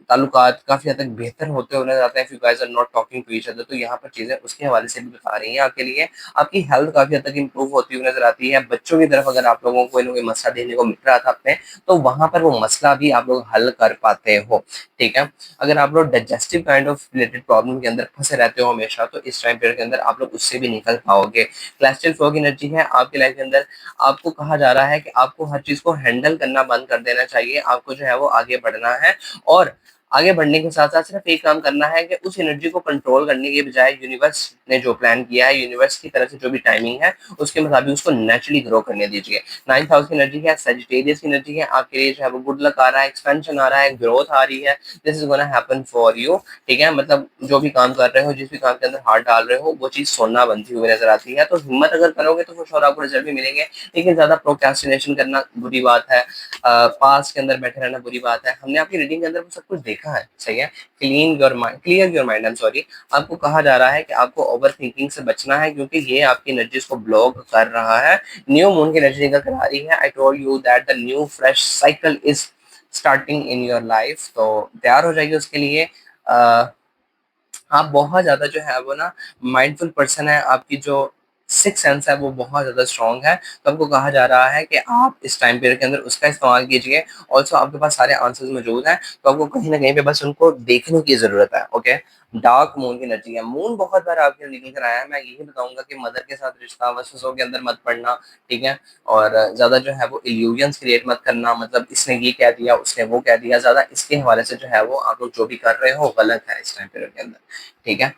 ताल्लुकात काफी हद तक बेहतर होते हुए नजर आते हैं। If you guys are not talking to each other, तो यहाँ पर चीजें उसके हवाले से भी बता रही हैं आपके लिए। आपकी हेल्थ काफी हद तक इंप्रूव होती हुई नजर आती है। बच्चों की तरफ अगर आप लोगों को कोई ना कोई मसला देखने को मिल रहा था अपने, तो वहां पर वो मसला भी आप लोग हल कर पाते हो, ठीक है। अगर आप लोग digestive kind of related problem के अंदर फंसे रहते हो हमेशा, तो इस टाइम पीरियड के अंदर आप लोग उससे भी निकल पाओगे। क्लैस्ट्रल फ्लो की एनर्जी है आपकी लाइफ के अंदर। आपको कहा जा रहा है कि आपको हर चीज को हैंडल करना बंद कर देना चाहिए, आपको जो है वो आगे बढ़ना है, और आगे बढ़ने के साथ साथ सिर्फ एक काम करना है कि उस एनर्जी को कंट्रोल करने के बजाय यूनिवर्स ने जो प्लान किया है, यूनिवर्स की तरफ से जो भी टाइमिंग है, उसके मुताबिक उसको नेचुरली ग्रो करने दीजिए। नाइन्थ हाउस की एनर्जी है, सेजिटेरियस की एनर्जी है, आपके लिए जो है वो गुड लक आ रहा है, एक्सपेंशन आ रहा है, ग्रोथ आ रही है। This is gonna happen for you, ठीक है, मतलब जो भी काम कर रहे हो, जिस भी काम के अंदर हाथ डाल रहे हो, वो चीज सोना बनती हुई नजर आती है। तो हिम्मत अगर करोगे तो कुछ और आपको रिजल्ट भी मिलेंगे, लेकिन ज्यादा प्रोक्रेस्टिनेशन करना बुरी बात है, पास के अंदर बैठे रहना बुरी बात है। हमने आपकी रीडिंग के अंदर वो सब कुछ देखा है, सही है। Clear your mind, I am sorry. आपको कहा जा रहा है कि आपको ओवर थिंकिंग से बचना है, क्योंकि ये आपकी एनर्जीज को ब्लॉक कर रहा है। न्यू मून की एनर्जी निकल कर आ रही है। आई told you that the new fresh cycle is starting in your life, तो तैयार हो जाइए उसके लिए। आप बहुत ज्यादा जो है वो ना माइंडफुल पर्सन है, आपकी जो सिक्स सेंस है वो बहुत ज्यादा स्ट्रांग है। तो आपको कहा जा रहा है कि आप इस टाइम पीरियड के अंदर उसका इस्तेमाल कीजिए। ऑल्सो आपके पास सारे आंसर्स मौजूद हैं, तो आपको कहीं ना कहीं पे बस उनको देखने की जरूरत है। ओके, डार्क मून की एनर्जी है। मून बहुत बार आपके लिए निकल कर आया है। मैं यही बताऊंगा कि मदर के साथ रिश्ता वसवसों के अंदर मत पड़ना, ठीक है, और ज्यादा जो है वो इल्यूजन्स क्रिएट मत करना, मतलब इसने ये कह दिया, उसने वो कह दिया, ज्यादा इसके हवाले से जो है वो आप लोग जो भी कर रहे हो गलत है इस टाइम पीरियड के अंदर, ठीक है।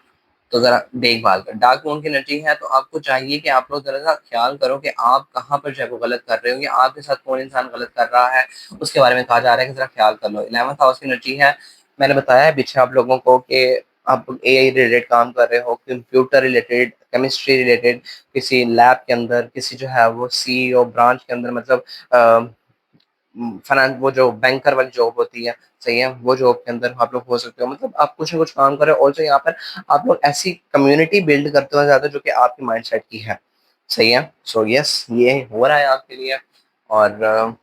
तो जरा देखभाल कर। डार्क मून की एनर्जी है, तो आपको चाहिए कि आप लोग जरा सा ख्याल करो कि आप कहाँ पर जो है वो गलत कर रहे हो, या आपके साथ कौन इंसान गलत कर रहा है, उसके बारे में कहा जा रहा है कि जरा ख्याल कर लो। 11th हाउस की एनर्जी है। मैंने बताया है पीछे आप लोगों को कि आप एआई रिलेटेड काम कर रहे हो, कंप्यूटर रिलेटेड, केमिस्ट्री रिलेटेड, किसी लैब के अंदर, किसी जो है वो सीईओ ब्रांच के अंदर, मतलब फाइनेंस, वो जो बैंकर वाली जॉब होती है, सही है, वो जॉब के अंदर आप लोग हो सकते हो। मतलब आप कुछ ना कुछ काम करें। ऑल्सो यहाँ पर आप लोग ऐसी कम्युनिटी बिल्ड करते हो ज्यादा जो कि आपकी माइंडसेट की है, सही है। सो यस, ये हो रहा है आपके लिए। और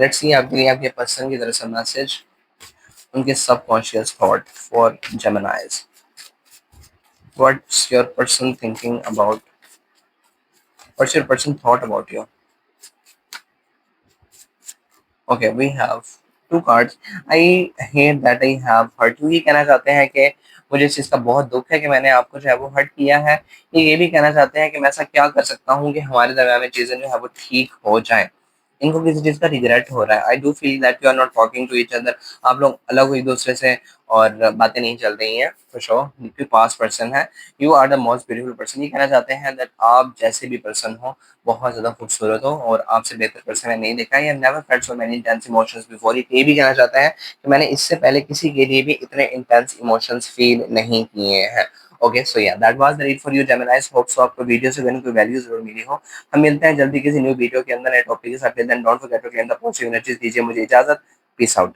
लेट्स सी आपके लिए आपके पर्सन की तरफ से मैसेज, उनके subconscious thought for Geminis. What's your person thinking about, what's your person thought about you. Okay, we have two cards. I hate that I have hurt you. ये कहना चाहते हैं कि मुझे इस चीज का बहुत दुख है कि मैंने आपको जो है वो हर्ट किया है। ये भी कहना चाहते हैं कि मैं ऐसा क्या कर सकता हूँ कि हमारे दरमियान में चीजें जो है वो ठीक हो जाए। इनको किसी चीज का रिग्रेट हो रहा है। I do feel that you are not talking to each other. आप लोग अलग हो एक दूसरे से, और बातें नहीं चल रही हैं फॉर श्योर, क्योंकि पास पर्सन है। You are the most beautiful person. ये कहना चाहते हैं दैट आप जैसे भी पर्सन हो बहुत ज्यादा खूबसूरत हो, और आपसे बेहतर पर्सन मैंने नहीं देखा है। Never felt so many intense emotions before. ये भी कहना चाहता है कि मैंने इससे पहले किसी के लिए भी इतने इंटेंस इमोशंस फील नहीं किए हैं। ओके, सो या that was the read for you जेमिनाइज। Hope so आपको वीडियो से कोई वैल्यू जरूर मिली हो। हम मिलते हैं जल्दी किसी न्यू वीडियो के अंदर नए टॉपिक के साथ। Don't forget to claim the positive energies. दीजिए मुझे इजाजत। Peace out.